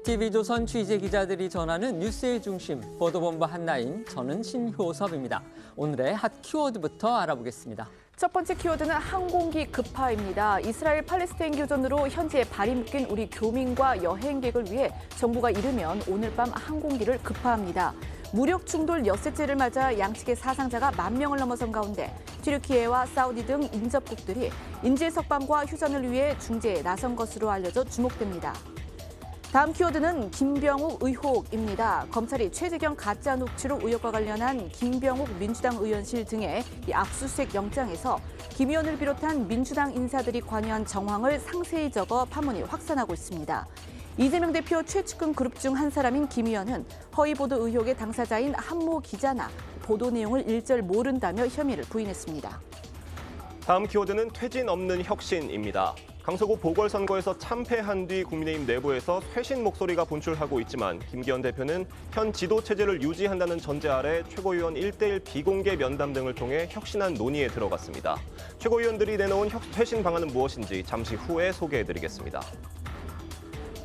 TV조선 취재기자들이 전하는 뉴스의 중심, 보도본부 한나인, 저는 신효섭입니다. 오늘의 핫 키워드부터 알아보겠습니다. 첫 번째 키워드는 항공기 급파입니다. 이스라엘 팔레스타인 교전으로 현지에 발이 묶인 우리 교민과 여행객을 위해 정부가 이르면 오늘 밤 항공기를 급파합니다. 무력 충돌 엿새째를 맞아 양측의 사상자가 10,000명을 넘어선 가운데 튀르키예와 사우디 등 인접국들이 인질 석방과 휴전을 위해 중재에 나선 것으로 알려져 주목됩니다. 다음 키워드는 김병욱 의혹입니다. 검찰이 최재경 가짜 녹취록 의혹과 관련한 김병욱 민주당 의원실 등의 압수수색 영장에서 김 의원을 비롯한 민주당 인사들이 관여한 정황을 상세히 적어 파문이 확산하고 있습니다. 이재명 대표 최측근 그룹 중 한 사람인 김 의원은 허위 보도 의혹의 당사자인 한모 기자나 보도 내용을 일절 모른다며 혐의를 부인했습니다. 다음 키워드는 퇴진 없는 혁신입니다. 강서구 보궐선거에서 참패한 뒤 국민의힘 내부에서 쇄신 목소리가 분출하고 있지만 김기현 대표는 현 지도체제를 유지한다는 전제 아래 최고위원 1대1 비공개 면담 등을 통해 혁신안 논의에 들어갔습니다. 최고위원들이 내놓은 쇄신 방안은 무엇인지 잠시 후에 소개해드리겠습니다.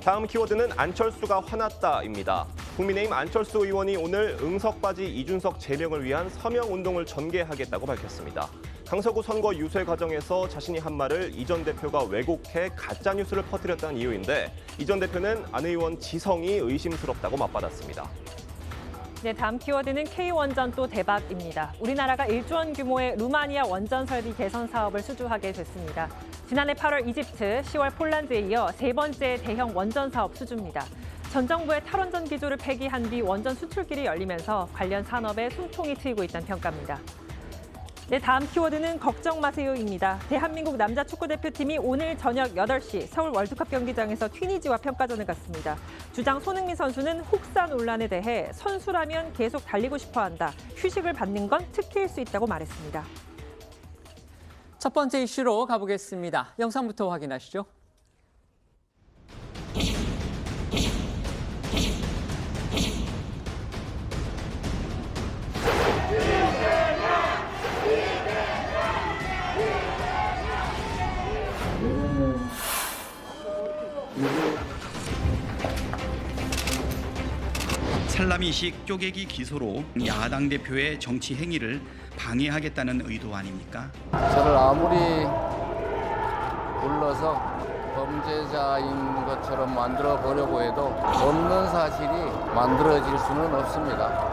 다음 키워드는 안철수가 화났다입니다. 국민의힘 안철수 의원이 오늘 응석바지 이준석 제명을 위한 서명운동을 전개하겠다고 밝혔습니다. 강서구 선거 유세 과정에서 자신이 한 말을 이 전 대표가 왜곡해 가짜뉴스를 퍼뜨렸다는 이유인데 이 전 대표는 안 의원 지성이 의심스럽다고 맞받았습니다. 네, 다음 키워드는 K원전 또 대박입니다. 우리나라가 1조 원 규모의 루마니아 원전 설비 개선 사업을 수주하게 됐습니다. 지난해 8월 이집트, 10월 폴란드에 이어 세 번째 대형 원전 사업 수주입니다. 전 정부의 탈원전 기조를 폐기한 뒤 원전 수출길이 열리면서 관련 산업에 숨통이 트이고 있다는 평가입니다. 네, 다음 키워드는 걱정 마세요입니다. 대한민국 남자 축구대표팀이 오늘 저녁 8시 서울 월드컵 경기장에서 튀니지와 평가전을 갖습니다. 주장 손흥민 선수는 혹사 논란에 대해 선수라면 계속 달리고 싶어 한다. 휴식을 받는 건 특혜일 수 있다고 말했습니다. 첫 번째 이슈로 가보겠습니다. 영상부터 확인하시죠. 살라미식 쪼개기 기소로 야당 대표의 정치 행위를 방해하겠다는 의도 아닙니까? 저를 아무리 불러서 범죄자인 것처럼 만들어 보려고 해도 없는 사실이 만들어질 수는 없습니다.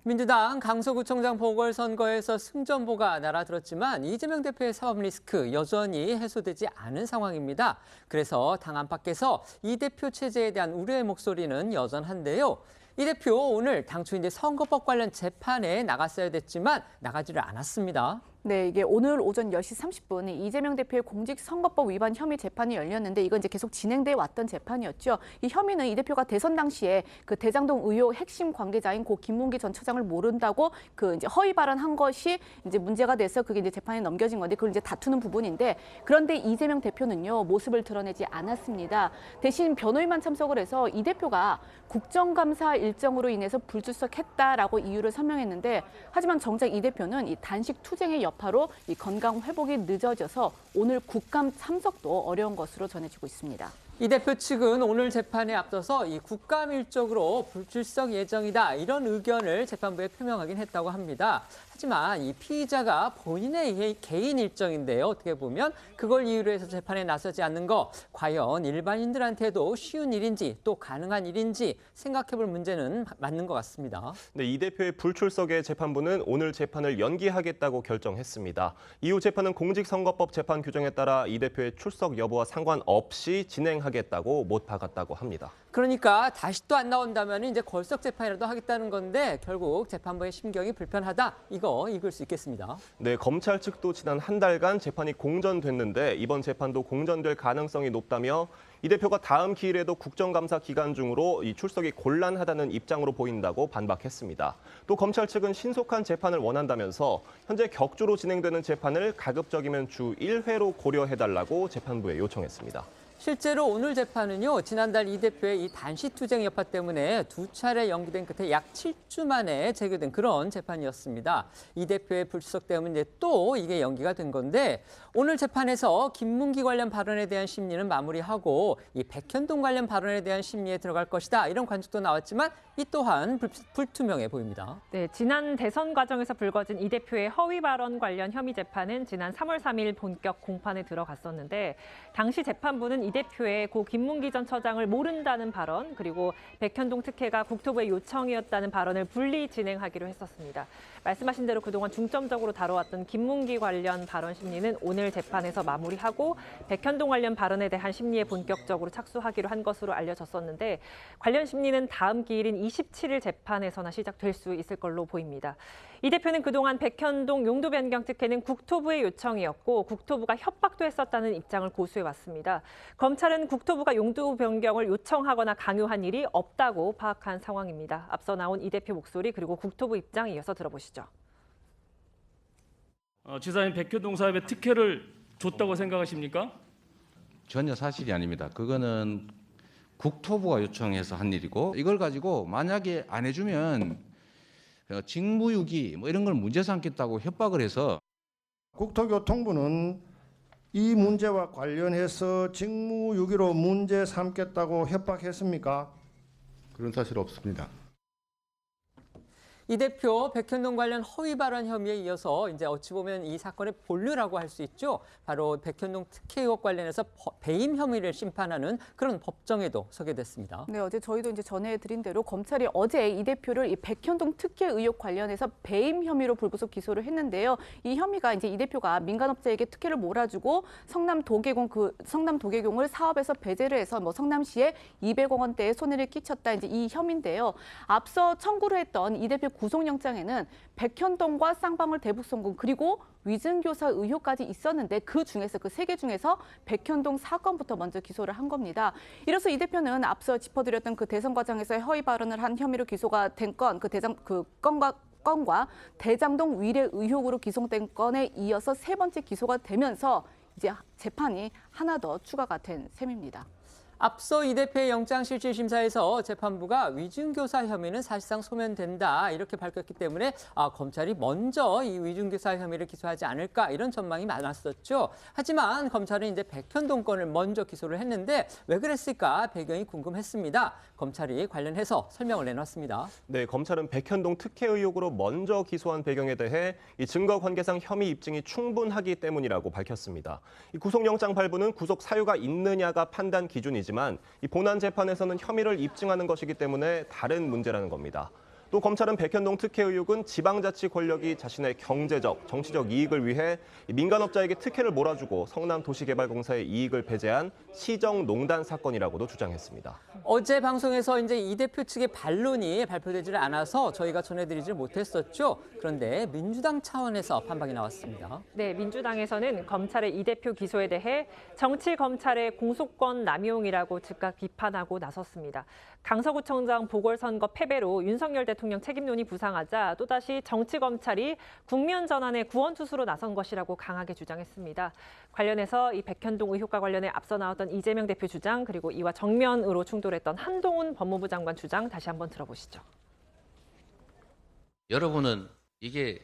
민주당 강서구청장 보궐선거에서 승전보가 날아들었지만 이재명 대표의 사법 리스크 여전히 해소되지 않은 상황입니다. 그래서 당 안팎에서 이 대표 체제에 대한 우려의 목소리는 여전한데요. 이 대표 오늘 당초 이제 선거법 관련 재판에 나갔어야 됐지만 나가지를 않았습니다. 네, 이게 오늘 오전 10시 30분 이재명 대표의 공직선거법 위반 혐의 재판이 열렸는데 이건 이제 계속 진행돼 왔던 재판이었죠. 이 혐의는 이 대표가 대선 당시에 그 대장동 의혹 핵심 관계자인 고 김문기 전 처장을 모른다고 그 이제 허위 발언한 것이 이제 문제가 돼서 그게 이제 재판에 넘겨진 건데 그걸 이제 다투는 부분인데 그런데 이재명 대표는요 모습을 드러내지 않았습니다. 대신 변호인만 참석을 해서 이 대표가 국정감사 일정으로 인해서 불출석했다라고 이유를 설명했는데 하지만 정작 이 대표는 이 단식 투쟁의 여파로 이 건강 회복이 늦어져서 오늘 국감 참석도 어려운 것으로 전해지고 있습니다. 이 대표 측은 오늘 재판에 앞서서 이 국감 일정으로 불출석 예정이다 이런 의견을 재판부에 표명하긴 했다고 합니다. 하지만 이 피의자가 본인의 개인 일정인데요. 어떻게 보면 그걸 이유로 해서 재판에 나서지 않는 거 과연 일반인들한테도 쉬운 일인지 또 가능한 일인지 생각해볼 문제는 맞는 것 같습니다. 네, 이 대표의 불출석에 재판부는 오늘 재판을 연기하겠다고 결정했습니다. 이후 재판은 공직선거법 재판 규정에 따라 이 대표의 출석 여부와 상관없이 진행하겠다고 못 박았다고 합니다. 그러니까 다시 또 안 나온다면 이제 걸석 재판이라도 하겠다는 건데 결국 재판부의 심경이 불편하다. 이거 읽을 수 있겠습니다. 네, 검찰 측도 지난 한 달간 재판이 공전됐는데 이번 재판도 공전될 가능성이 높다며 이 대표가 다음 기일에도 국정감사 기간 중으로 이 출석이 곤란하다는 입장으로 보인다고 반박했습니다. 또 검찰 측은 신속한 재판을 원한다면서 현재 격주로 진행되는 재판을 가급적이면 주 1회로 고려해달라고 재판부에 요청했습니다. 실제로 오늘 재판은요, 지난달 이 대표의 이 단시투쟁 여파 때문에 두 차례 연기된 끝에 약 7주 만에 재개된 그런 재판이었습니다. 이 대표의 불출석 때문에 또 이게 연기가 된 건데, 오늘 재판에서 김문기 관련 발언에 대한 심리는 마무리하고 이 백현동 관련 발언에 대한 심리에 들어갈 것이다, 이런 관측도 나왔지만 이 또한 불투명해 보입니다. 네, 지난 대선 과정에서 불거진 이 대표의 허위 발언 관련 혐의 재판은 지난 3월 3일 본격 공판에 들어갔었는데, 당시 재판부는 이 대표의 고 김문기 전 처장을 모른다는 발언, 그리고 백현동 특혜가 국토부의 요청이었다는 발언을 분리 진행하기로 했었습니다. 말씀하신 대로 그동안 중점적으로 다뤄왔던 김문기 관련 발언 심리는 오늘 재판에서 마무리하고 백현동 관련 발언에 대한 심리에 본격적으로 착수하기로 한 것으로 알려졌었는데, 관련 심리는 다음 기일인 27일 재판에서나 시작될 수 있을 걸로 보입니다. 이 대표는 그동안 백현동 용도 변경 특혜는 국토부의 요청이었고 국토부가 협박도 했었다는 입장을 고수해왔습니다. 검찰은 국토부가 용도 변경을 요청하거나 강요한 일이 없다고 파악한 상황입니다. 앞서 나온 이 대표 목소리 그리고 국토부 입장 이어서 들어보시죠. 지사님 백현동 사업에 특혜를 줬다고 생각하십니까? 전혀 사실이 아닙니다. 그거는 국토부가 요청해서 한 일이고, 이걸 가지고 만약에 안 해주면 직무유기 뭐 이런 걸 문제 삼겠다고 협박을 해서, 국토교통부는 이 문제와 관련해서 직무유기로 문제 삼겠다고 협박했습니까? 그런 사실 없습니다. 이 대표 백현동 관련 허위 발언 혐의에 이어서 이제 어찌 보면 이 사건의 본류라고 할 수 있죠. 바로 백현동 특혜 의혹 관련해서 배임 혐의를 심판하는 그런 법정에도 서게 됐습니다. 네, 어제 저희도 이제 전해드린 대로 검찰이 어제 이 대표를 이 백현동 특혜 의혹 관련해서 배임 혐의로 불구속 기소를 했는데요. 이 혐의가 이제 이 대표가 민간업자에게 특혜를 몰아주고 성남 도계공을 사업에서 배제를 해서 뭐 성남시에 200억 원대의 손해를 끼쳤다, 이제 이 혐의인데요. 앞서 청구를 했던 이 대표 구속영장에는 백현동과 쌍방울 대북송금 그리고 위증교사 의혹까지 있었는데 그 중에서 그 세 개 중에서 백현동 사건부터 먼저 기소를 한 겁니다. 이로써 이 대표는 앞서 짚어드렸던 그 대선 과정에서 허위 발언을 한 혐의로 기소가 된 건, 건과 대장동 위례 의혹으로 기소된 건에 이어서 세 번째 기소가 되면서 이제 재판이 하나 더 추가가 된 셈입니다. 앞서 이 대표의 영장실질심사에서 재판부가 위증교사 혐의는 사실상 소멸된다, 이렇게 밝혔기 때문에 검찰이 먼저 이 위증교사 혐의를 기소하지 않을까, 이런 전망이 많았었죠. 하지만 검찰은 이제 백현동 건을 먼저 기소를 했는데 왜 그랬을까 배경이 궁금했습니다. 검찰이 관련해서 설명을 내놨습니다. 네, 검찰은 백현동 특혜 의혹으로 먼저 기소한 배경에 대해 이 증거 관계상 혐의 입증이 충분하기 때문이라고 밝혔습니다. 이 구속영장 발부는 구속 사유가 있느냐가 판단 기준이지만 이 본안 재판에서는 혐의를 입증하는 것이기 때문에 다른 문제라는 겁니다. 또 검찰은 백현동 특혜 의혹은 지방자치 권력이 자신의 경제적, 정치적 이익을 위해 민간업자에게 특혜를 몰아주고 성남도시개발공사의 이익을 배제한 시정농단 사건이라고도 주장했습니다. 어제 방송에서 이제 이 대표 측의 반론이 발표되지 않아서 저희가 전해드리지 못했었죠. 그런데 민주당 차원에서 반박이 나왔습니다. 네, 민주당에서는 검찰의 이 대표 기소에 대해 정치 검찰의 공소권 남용이라고 즉각 비판하고 나섰습니다. 강서구청장 보궐선거 패배로 윤석열 대통령 책임론이 부상하자 또다시 정치 검찰이 국면 전환의 구원투수로 나선 것이라고 강하게 주장했습니다. 관련해서 이 백현동 의혹과 관련해 앞서 나왔던 이재명 대표 주장, 그리고 이와 정면으로 충돌했던 한동훈 법무부 장관 주장 다시 한번 들어보시죠. 여러분은 이게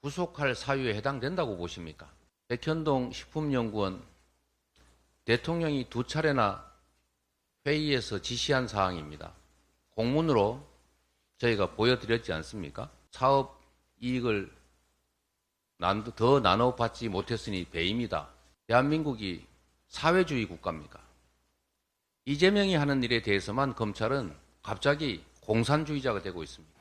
구속할 사유에 해당된다고 보십니까? 백현동 식품연구원 대통령이 2차례나 회의에서 지시한 사항입니다. 공문으로 저희가 보여드렸지 않습니까? 사업 이익을 더 나눠받지 못했으니 배임이다. 대한민국이 사회주의 국가입니까? 이재명이 하는 일에 대해서만 검찰은 갑자기 공산주의자가 되고 있습니다.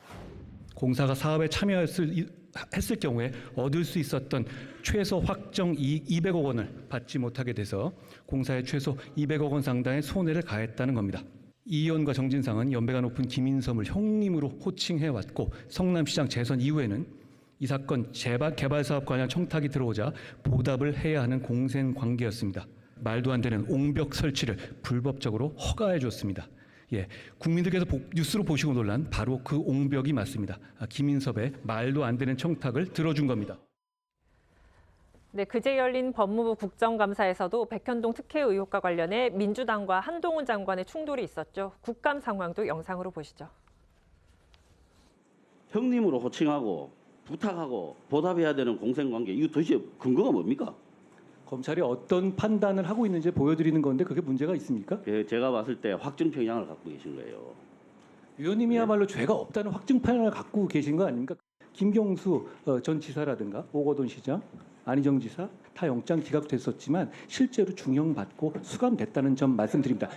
공사가 사업에 참여했을 경우에 얻을 수 있었던 최소 확정 이익 200억 원을 받지 못하게 돼서 공사에 최소 200억 원 상당의 손해를 가했다는 겁니다. 이 의원과 정진상은 연배가 높은 김인섬을 형님으로 호칭해왔고, 성남시장 재선 이후에는 이 사건 개발 사업 관련 청탁이 들어오자 보답을 해야 하는 공생관계였습니다. 말도 안 되는 옹벽 설치를 불법적으로 허가해줬습니다. 국민들께서 뉴스로 보시고 놀란 바로 그 옹벽이 맞습니다. 김인섭의 말도 안 되는 청탁을 들어준 겁니다. 네, 그제 열린 법무부 국정감사에서도 백현동 특혜 의혹과 관련해 민주당과 한동훈 장관의 충돌이 있었죠. 국감 상황도 영상으로 보시죠. 형님으로 호칭하고 부탁하고 보답해야 되는 공생관계, 이거 도대체 근거가 뭡니까? 검찰이 어떤 판단을 하고 있는지 보여드리는 건데 그게 문제가 있습니까? 제가 봤을 때 확증 편향을 갖고 계신 거예요. 위원님이야말로 죄가 없다는 확증 판단을 갖고 계신 거 아닙니까? 김경수 전 지사라든가 오거돈 시장, 안희정 지사 다 영장 기각됐었지만 실제로 중형받고 수감됐다는 점 말씀드립니다.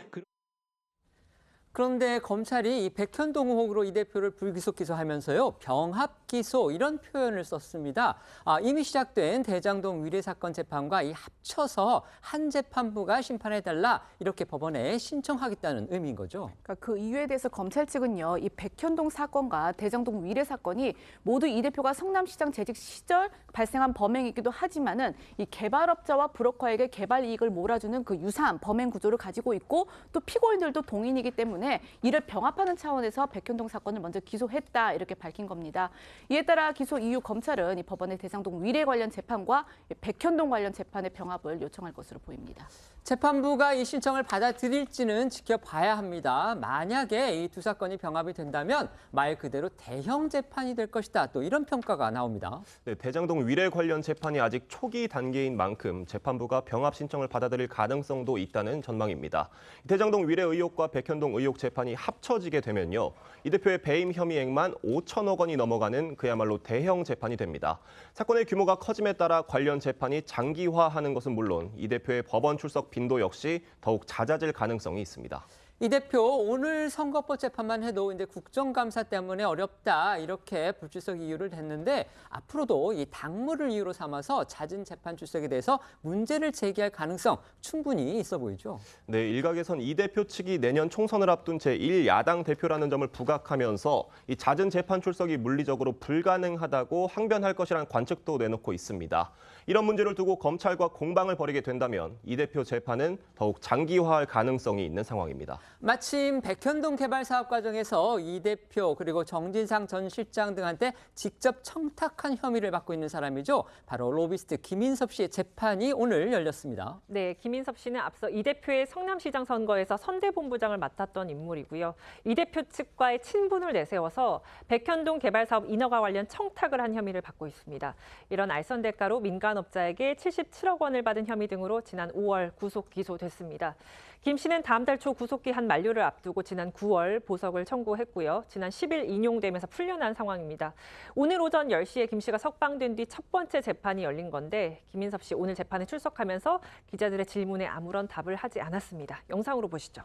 그런데 검찰이 이 백현동 의혹으로 이 대표를 불기소 기소하면서요, 병합 기소 이런 표현을 썼습니다. 이미 시작된 대장동 위례 사건 재판과 이 합쳐서 한 재판부가 심판해달라 이렇게 법원에 신청하겠다는 의미인 거죠. 그러니까 그 이유에 대해서 검찰 측은요, 이 백현동 사건과 대장동 위례 사건이 모두 이 대표가 성남시장 재직 시절 발생한 범행이기도 하지만은 이 개발업자와 브로커에게 개발 이익을 몰아주는 그 유사한 범행 구조를 가지고 있고 또 피고인들도 동인이기 때문에 이를 병합하는 차원에서 백현동 사건을 먼저 기소했다 이렇게 밝힌 겁니다. 이에 따라 기소 이후 검찰은 이 법원의 대장동 위례 관련 재판과 백현동 관련 재판의 병합을 요청할 것으로 보입니다. 재판부가 이 신청을 받아들일지는 지켜봐야 합니다. 만약에 이 두 사건이 병합이 된다면 말 그대로 대형 재판이 될 것이다. 또 이런 평가가 나옵니다. 네, 대장동 위례 관련 재판이 아직 초기 단계인 만큼 재판부가 병합 신청을 받아들일 가능성도 있다는 전망입니다. 대장동 위례 의혹과 백현동 의혹 재판이 합쳐지게 되면요, 이 대표의 배임 혐의액만 5천억 원이 넘어가는 그야말로 대형 재판이 됩니다. 사건의 규모가 커짐에 따라 관련 재판이 장기화하는 것은 물론 이 대표의 법원 출석 빈도 역시 더욱 잦아질 가능성이 있습니다. 이 대표 오늘 선거법 재판만 해도 이제 국정감사 때문에 어렵다 이렇게 불출석 이유를 댔는데 앞으로도 이 당무를 이유로 삼아서 잦은 재판 출석에 대해서 문제를 제기할 가능성 충분히 있어 보이죠. 네, 일각에선 이 대표 측이 내년 총선을 앞둔 제1야당 대표라는 점을 부각하면서 이 잦은 재판 출석이 물리적으로 불가능하다고 항변할 것이라는 관측도 내놓고 있습니다. 이런 문제를 두고 검찰과 공방을 벌이게 된다면 이 대표 재판은 더욱 장기화할 가능성이 있는 상황입니다. 마침 백현동 개발 사업 과정에서 이 대표 그리고 정진상 전 실장 등한테 직접 청탁한 혐의를 받고 있는 사람이죠. 바로 로비스트 김인섭 씨의 재판이 오늘 열렸습니다. 네, 김인섭 씨는 앞서 이 대표의 성남시장 선거에서 선대본부장을 맡았던 인물이고요. 이 대표 측과의 친분을 내세워서 백현동 개발 사업 인허가 관련 청탁을 한 혐의를 받고 있습니다. 이런 알선 대가로 민간업자에게 77억 원을 받은 혐의 등으로 지난 5월 구속 기소됐습니다. 김 씨는 다음 달 초 구속기한 만료를 앞두고 지난 9월 보석을 청구했고요. 지난 10일 인용되면서 풀려난 상황입니다. 오늘 오전 10시에 김 씨가 석방된 뒤 첫 번째 재판이 열린 건데 김인섭 씨 오늘 재판에 출석하면서 기자들의 질문에 아무런 답을 하지 않았습니다. 영상으로 보시죠.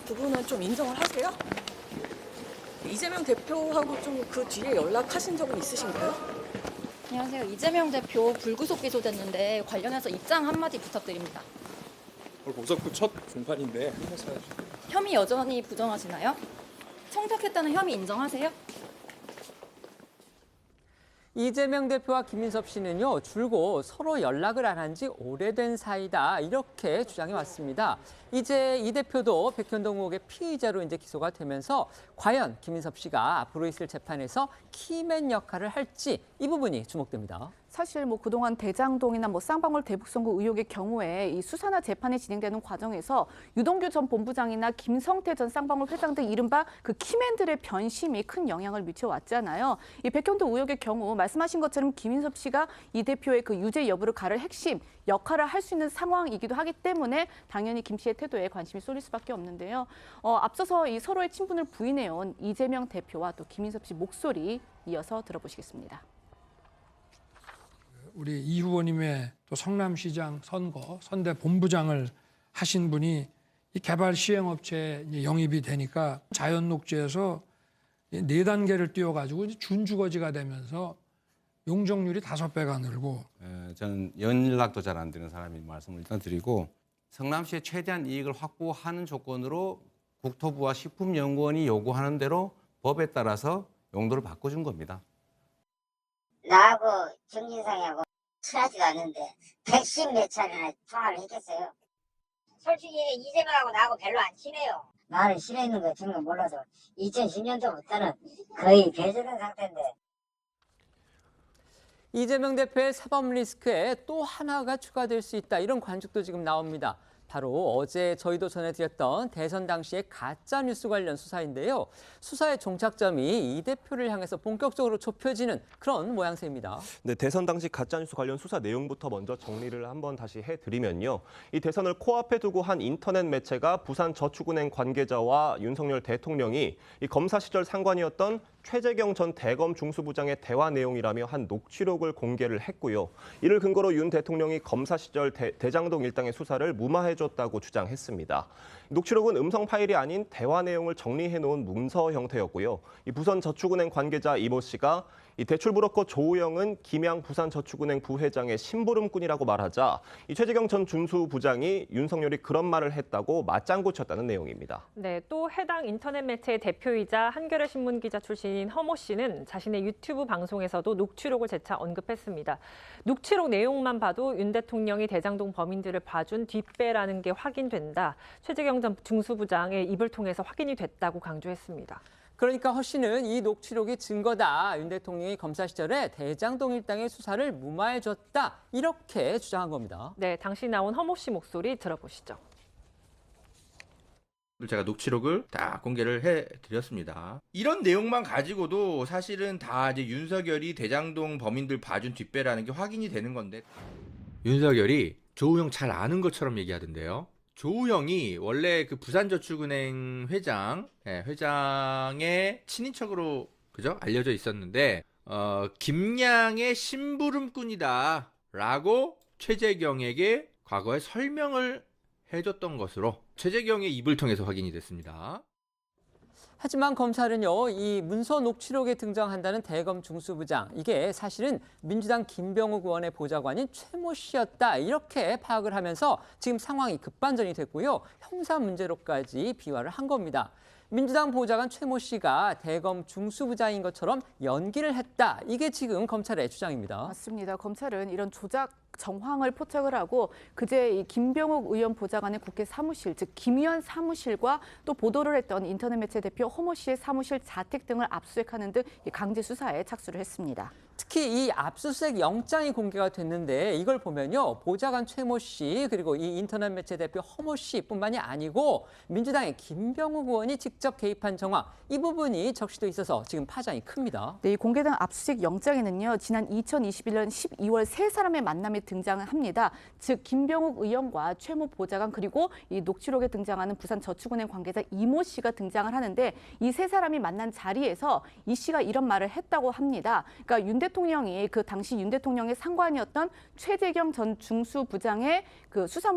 부분은 좀 인정을 하세요? 이재명 대표하고 좀 그 뒤에 연락하신 적은 있으신가요? 안녕하세요. 이재명 대표 불구속 기소됐는데 관련해서 입장 한마디 부탁드립니다. 보석도 첫 공판인데 힘내셔야죠. 혐의 여전히 부정하시나요? 청탁했다는 혐의 인정하세요? 이재명 대표와 김인섭 씨는요, 줄곧 서로 연락을 안 한 지 오래된 사이다 이렇게 주장해 왔습니다. 이제 이 대표도 백현동 의혹의 피의자로 이제 기소가 되면서 과연 김인섭 씨가 앞으로 있을 재판에서 키맨 역할을 할지 이 부분이 주목됩니다. 사실 그동안 대장동이나 쌍방울 대북선거 의혹의 경우에 이 수사나 재판이 진행되는 과정에서 유동규 전 본부장이나 김성태 전 쌍방울 회장 등 이른바 그 키맨들의 변심이 큰 영향을 미쳐왔잖아요. 이 백현동 의혹의 경우 말씀하신 것처럼 김인섭 씨가 이 대표의 그 유죄 여부를 가를 핵심 역할을 할 수 있는 상황이기도 하기 때문에 당연히 김 씨의 태도에 관심이 쏠릴 수밖에 없는데요. 앞서서 이 서로의 친분을 부인해온 이재명 대표와 또 김인섭 씨 목소리 이어서 들어보시겠습니다. 우리 이 후보님의 또 성남시장 선거 선대 본부장을 하신 분이 이 개발 시행업체에 영입이 되니까 자연녹지에서 4단계를 띄워가지고 준주거지가 되면서 용적률이 5배가 늘고. 저는 연락도 잘 안 되는 사람이 말씀을 일단 드리고 성남시에 최대한 이익을 확보하는 조건으로 국토부와 식품연구원이 요구하는 대로 법에 따라서 용도를 바꿔준 겁니다. 나하고 정진상하고 친하지도 않는데 110몇 차례나 통화를 했겠어요? 솔직히 이재명하고 나하고 별로 안 친해요. 나를 싫어했는 거 정말 몰라서 2010년도부터는 거의 배제된 상태인데. 이재명 대표의 사법 리스크에 또 하나가 추가될 수 있다. 이런 관측도 지금 나옵니다. 바로 어제 저희도 전해드렸던 대선 당시의 가짜 뉴스 관련 수사인데요. 수사의 종착점이 이 대표를 향해서 본격적으로 좁혀지는 그런 모양새입니다. 네, 대선 당시 가짜뉴스 관련 수사 내용부터 먼저 정리를 한번 다시 해드리면요. 이 대선을 코앞에 두고 한 인터넷 매체가 부산저축은행 관계자와 윤석열 대통령이 이 검사 시절 상관이었던 최재경 전 대검 중수부장의 대화 내용이라며 한 녹취록을 공개를 했고요. 이를 근거로 윤 대통령이 검사 시절 대장동 일당의 수사를 무마해줬다고 주장했습니다. 녹취록은 음성 파일이 아닌 대화 내용을 정리해놓은 문서 형태였고요. 이 부산저축은행 관계자 이모 씨가 이 대출 브로커 조우영은 김양 부산저축은행 부회장의 심부름꾼이라고 말하자 이 최재경 전 중수부장이 윤석열이 그런 말을 했다고 맞장구 쳤다는 내용입니다. 네, 또 해당 인터넷 매체의 대표이자 한겨레 신문 기자 출신인 허모 씨는 자신의 유튜브 방송에서도 녹취록을 재차 언급했습니다. 녹취록 내용만 봐도 윤 대통령이 대장동 범인들을 봐준 뒷배라는 게 확인된다. 최재경 전 중수부장의 입을 통해서 확인이 됐다고 강조했습니다. 그러니까 허 씨는 이 녹취록이 증거다. 윤 대통령이 검사 시절에 대장동 일당의 수사를 무마해줬다. 이렇게 주장한 겁니다. 네, 당시 나온 허모 씨 목소리 들어보시죠. 제가 녹취록을 다 공개를 해드렸습니다. 이런 내용만 가지고도 사실은 다 이제 윤석열이 대장동 범인들 봐준 뒷배라는 게 확인이 되는 건데 윤석열이 조우영 잘 아는 것처럼 얘기하던데요. 조우영이 원래 그 부산저축은행 회장의 친인척으로 그죠? 알려져 있었는데 김양의 심부름꾼이다라고 최재경에게 과거에 설명을 해줬던 것으로 최재경의 입을 통해서 확인이 됐습니다. 하지만 검찰은요, 이 문서 녹취록에 등장한다는 대검 중수부장, 이게 사실은 민주당 김병욱 의원의 보좌관인 최모 씨였다. 이렇게 파악을 하면서 지금 상황이 급반전이 됐고요. 형사 문제로까지 비화를 한 겁니다. 민주당 보좌관 최모 씨가 대검 중수부장인 것처럼 연기를 했다. 이게 지금 검찰의 주장입니다. 맞습니다. 검찰은 이런 조작 정황을 포착을 하고 그제 이 김병욱 의원 보좌관의 국회 사무실, 즉 김 의원 사무실과 또 보도를 했던 인터넷 매체 대표 허모 씨의 사무실 자택 등을 압수수색하는 등 강제 수사에 착수를 했습니다. 특히 이 압수수색 영장이 공개가 됐는데 이걸 보면요. 보좌관 최모 씨 그리고 이 인터넷 매체 대표 허모 씨뿐만이 아니고 민주당의 김병욱 의원이 직접 개입한 정황 이 부분이 적시돼 있어서 지금 파장이 큽니다. 네, 이 공개된 압수수색 영장에는요. 지난 2021년 12월 세 사람의 만남이 등장을 합니다. 즉 김병욱 의원과 최모 보좌관 그리고 이 녹취록에 등장하는 부산저축은행 관계자 이모 씨가 등장을 하는데 이 세 사람이 만난 자리에서 이 씨가 이런 말을 했다고 합니다. 그러니까 윤 대통령이 그 당시 윤 대통령의 상관이었던 최재경 전 중수부장의 그 수사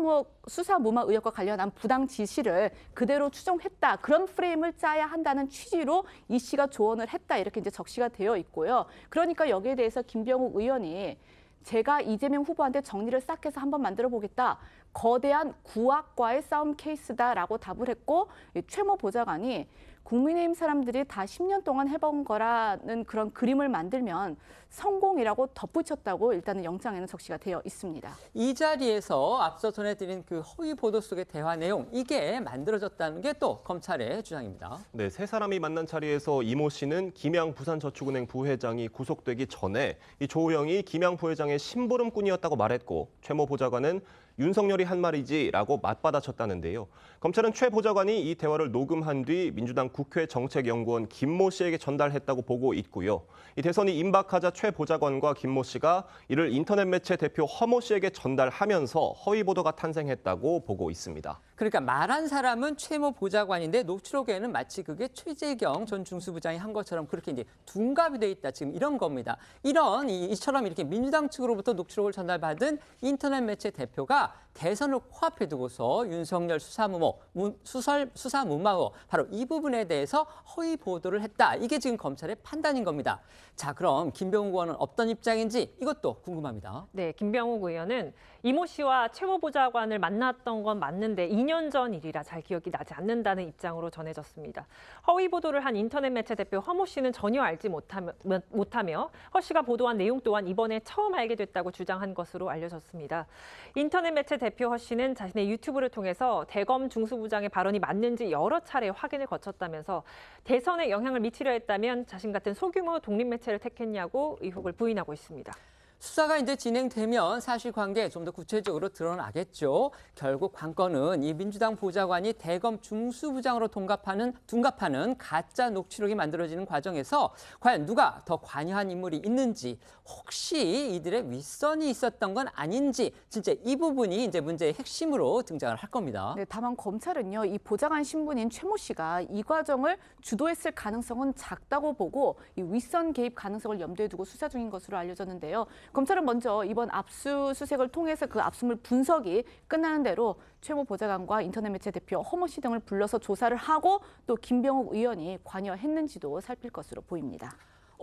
무마 의혹과 관련한 부당 지시를 그대로 추정했다. 그런 프레임을 짜야 한다는 취지로 이 씨가 조언을 했다. 이렇게 이제 적시가 되어 있고요. 그러니까 여기에 대해서 김병욱 의원이 제가 이재명 후보한테 정리를 싹 해서 한번 만들어 보겠다. 거대한 구악과의 싸움 케이스다라고 답을 했고 최모 보좌관이 국민의힘 사람들이 다 10년 동안 해본 거라는 그런 그림을 만들면 성공이라고 덧붙였다고 일단은 영장에는 적시가 되어 있습니다. 이 자리에서 앞서 전해드린 그 허위 보도 속의 대화 내용 이게 만들어졌다는 게 또 검찰의 주장입니다. 네, 세 사람이 만난 자리에서 이모 씨는 김양 부산저축은행 부회장이 구속되기 전에 이 조우영이 김양 부회장의 심부름꾼이었다고 말했고 최모 보좌관은 윤석열이 한 말이지라고 맞받아쳤다는데요. 검찰은 최 보좌관이 이 대화를 녹음한 뒤 민주당 국회 정책연구원 김모 씨에게 전달했다고 보고 있고요. 이 대선이 임박하자 최 보좌관과 김모 씨가 이를 인터넷 매체 대표 허모 씨에게 전달하면서 허위 보도가 탄생했다고 보고 있습니다. 그러니까 말한 사람은 최모 보좌관인데 녹취록에는 마치 그게 최재경 전 중수부장이 한 것처럼 그렇게 이제 둔갑이 돼 있다. 지금 이런 겁니다. 이처럼 이렇게 민주당 측으로부터 녹취록을 전달받은 인터넷 매체 대표가 대선을 코앞에 두고서 윤석열 수사 무마 후 바로 이 부분에 대해서 허위 보도를 했다. 이게 지금 검찰의 판단인 겁니다. 자, 그럼 김병욱 의원은 어떤 입장인지 이것도 궁금합니다. 네, 김병욱 의원은 이모 씨와 최모 보좌관을 만났던 건 맞는데 2년 전 일이라 잘 기억이 나지 않는다는 입장으로 전해졌습니다. 허위 보도를 한 인터넷 매체 대표 허모 씨는 전혀 알지 못하며 허 씨가 보도한 내용 또한 이번에 처음 알게 됐다고 주장한 것으로 알려졌습니다. 인터넷 매체 대표 허 씨는 자신의 유튜브를 통해서 대검 중수부장의 발언이 맞는지 여러 차례 확인을 거쳤다면서 대선에 영향을 미치려 했다면 자신 같은 소규모 독립 매체를 택했냐고 의혹을 부인하고 있습니다. 수사가 이제 진행되면 사실관계 좀 더 구체적으로 드러나겠죠. 결국 관건은 이 민주당 보좌관이 대검 중수부장으로 둔갑하는 가짜 녹취록이 만들어지는 과정에서 과연 누가 더 관여한 인물이 있는지, 혹시 이들의 윗선이 있었던 건 아닌지, 진짜 이 부분이 이제 문제의 핵심으로 등장을 할 겁니다. 네, 다만 검찰은요, 이 보좌관 신분인 최모 씨가 이 과정을 주도했을 가능성은 작다고 보고 이 윗선 개입 가능성을 염두에 두고 수사 중인 것으로 알려졌는데요. 검찰은 먼저 이번 압수수색을 통해서 그 압수물 분석이 끝나는 대로 최모 보좌관과 인터넷 매체 대표 허모 씨 등을 불러서 조사를 하고 또 김병욱 의원이 관여했는지도 살필 것으로 보입니다.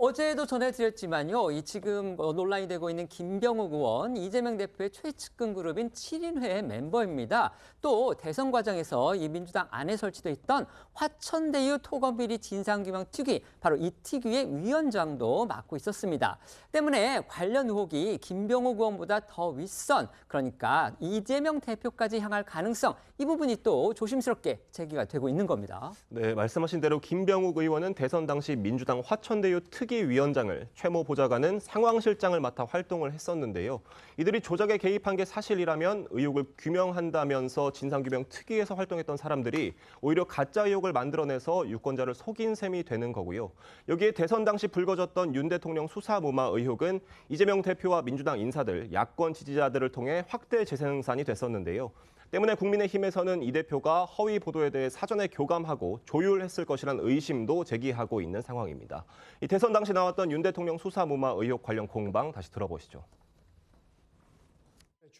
어제도 전해드렸지만요. 이 지금 논란이 되고 있는 김병욱 의원, 이재명 대표의 최측근 그룹인 7인회의 멤버입니다. 또 대선 과정에서 이 민주당 안에 설치돼 있던 화천대유 토건비리 진상규명 특위, 바로 이 특위의 위원장도 맡고 있었습니다. 때문에 관련 의혹이 김병욱 의원보다 더 윗선, 그러니까 이재명 대표까지 향할 가능성, 이 부분이 또 조심스럽게 제기가 되고 있는 겁니다. 네, 말씀하신 대로 김병욱 의원은 대선 당시 민주당 화천대유 특위위원장을, 최모 보좌관은 상황실장을 맡아 활동을 했었는데요. 이들이 조작에 개입한 게 사실이라면 의혹을 규명한다면서 진상규명 특위에서 활동했던 사람들이 오히려 가짜 의혹을 만들어내서 유권자를 속인 셈이 되는 거고요. 여기에 대선 당시 불거졌던 윤 대통령 수사무마 의혹은 이재명 대표와 민주당 인사들, 야권 지지자들을 통해 확대 재생산이 됐었는데요. 때문에 국민의힘에서는 이 대표가 허위 보도에 대해 사전에 교감하고 조율했을 것이라는 의심도 제기하고 있는 상황입니다. 이 대선 당시 나왔던 윤 대통령 수사무마 의혹 관련 공방 다시 들어보시죠.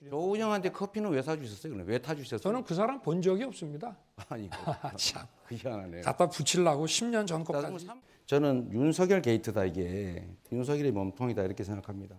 조은영한테 커피는 왜 사주셨어요? 왜 타주셨어요? 저는 그 사람 본 적이 없습니다. 아니, 참. 희한하네요. 갖다 붙이려고 10년 전 것까지. 저는 윤석열 게이트다, 이게. 윤석열의 몸통이다, 이렇게 생각합니다.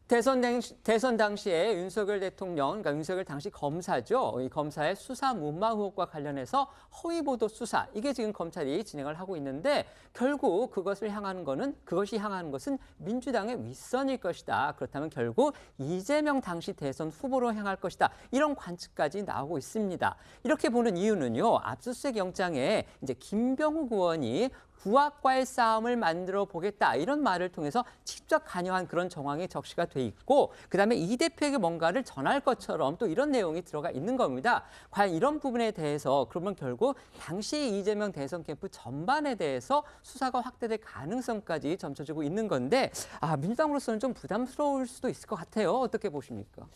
대선 당시에 윤석열 대통령, 그러니까 윤석열 당시 검사죠. 이 검사의 수사 무마 의혹과 관련해서 허위 보도 수사, 이게 지금 검찰이 진행을 하고 있는데 결국 그것이 향하는 것은 민주당의 윗선일 것이다. 그렇다면 결국 이재명 당시 대선 후보로 향할 것이다. 이런 관측까지 나오고 있습니다. 이렇게 보는 이유는요. 압수수색 영장에 이제 김병욱 의원이 부하과의 싸움을 만들어 보겠다, 이런 말을 통해서 직접 관여한 그런 정황이 적시가 돼 있고, 그다음에 이 대표에게 뭔가를 전할 것처럼 또 이런 내용이 들어가 있는 겁니다. 과연 이런 부분에 대해서 그러면 결국 당시 이재명 대선 캠프 전반에 대해서 수사가 확대될 가능성까지 점쳐지고 있는 건데, 민주당으로서는 좀 부담스러울 수도 있을 것 같아요. 어떻게 보십니까?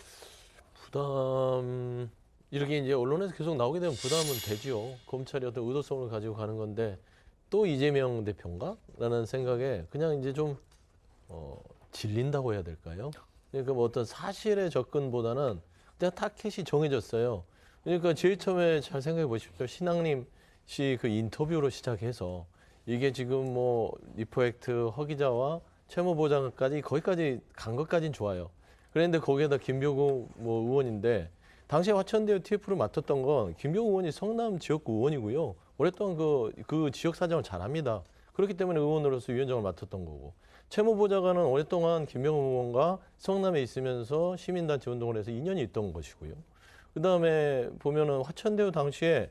부담, 이렇게 이제 언론에서 계속 나오게 되면 부담은 되지요. 검찰이 어떤 의도성을 가지고 가는 건데 또 이재명 대표인가? 라는 생각에 그냥 이제 좀 질린다고 해야 될까요? 그러니까 뭐 어떤 사실의 접근보다는 그냥 타켓이 정해졌어요. 그러니까 제일 처음에 잘 생각해 보십시오. 신앙림 씨 그 인터뷰로 시작해서 이게 지금 뭐 리포액트 허 기자와 최모 보좌관까지 거기까지 간 것까지는 좋아요. 그런데 거기에다 김병욱 뭐 의원인데 당시에 화천대유 TF를 맡았던 건 김병욱 의원이 성남 지역구 의원이고요. 오랫동안 그 지역 사정을 잘 압니다. 그렇기 때문에 의원으로서 위원장을 맡았던 거고, 최모 보좌관은 오랫동안 김병욱 의원과 성남에 있으면서 시민단체 운동을 해서 인연이 있던 것이고요. 그다음에 보면은 화천대유 당시에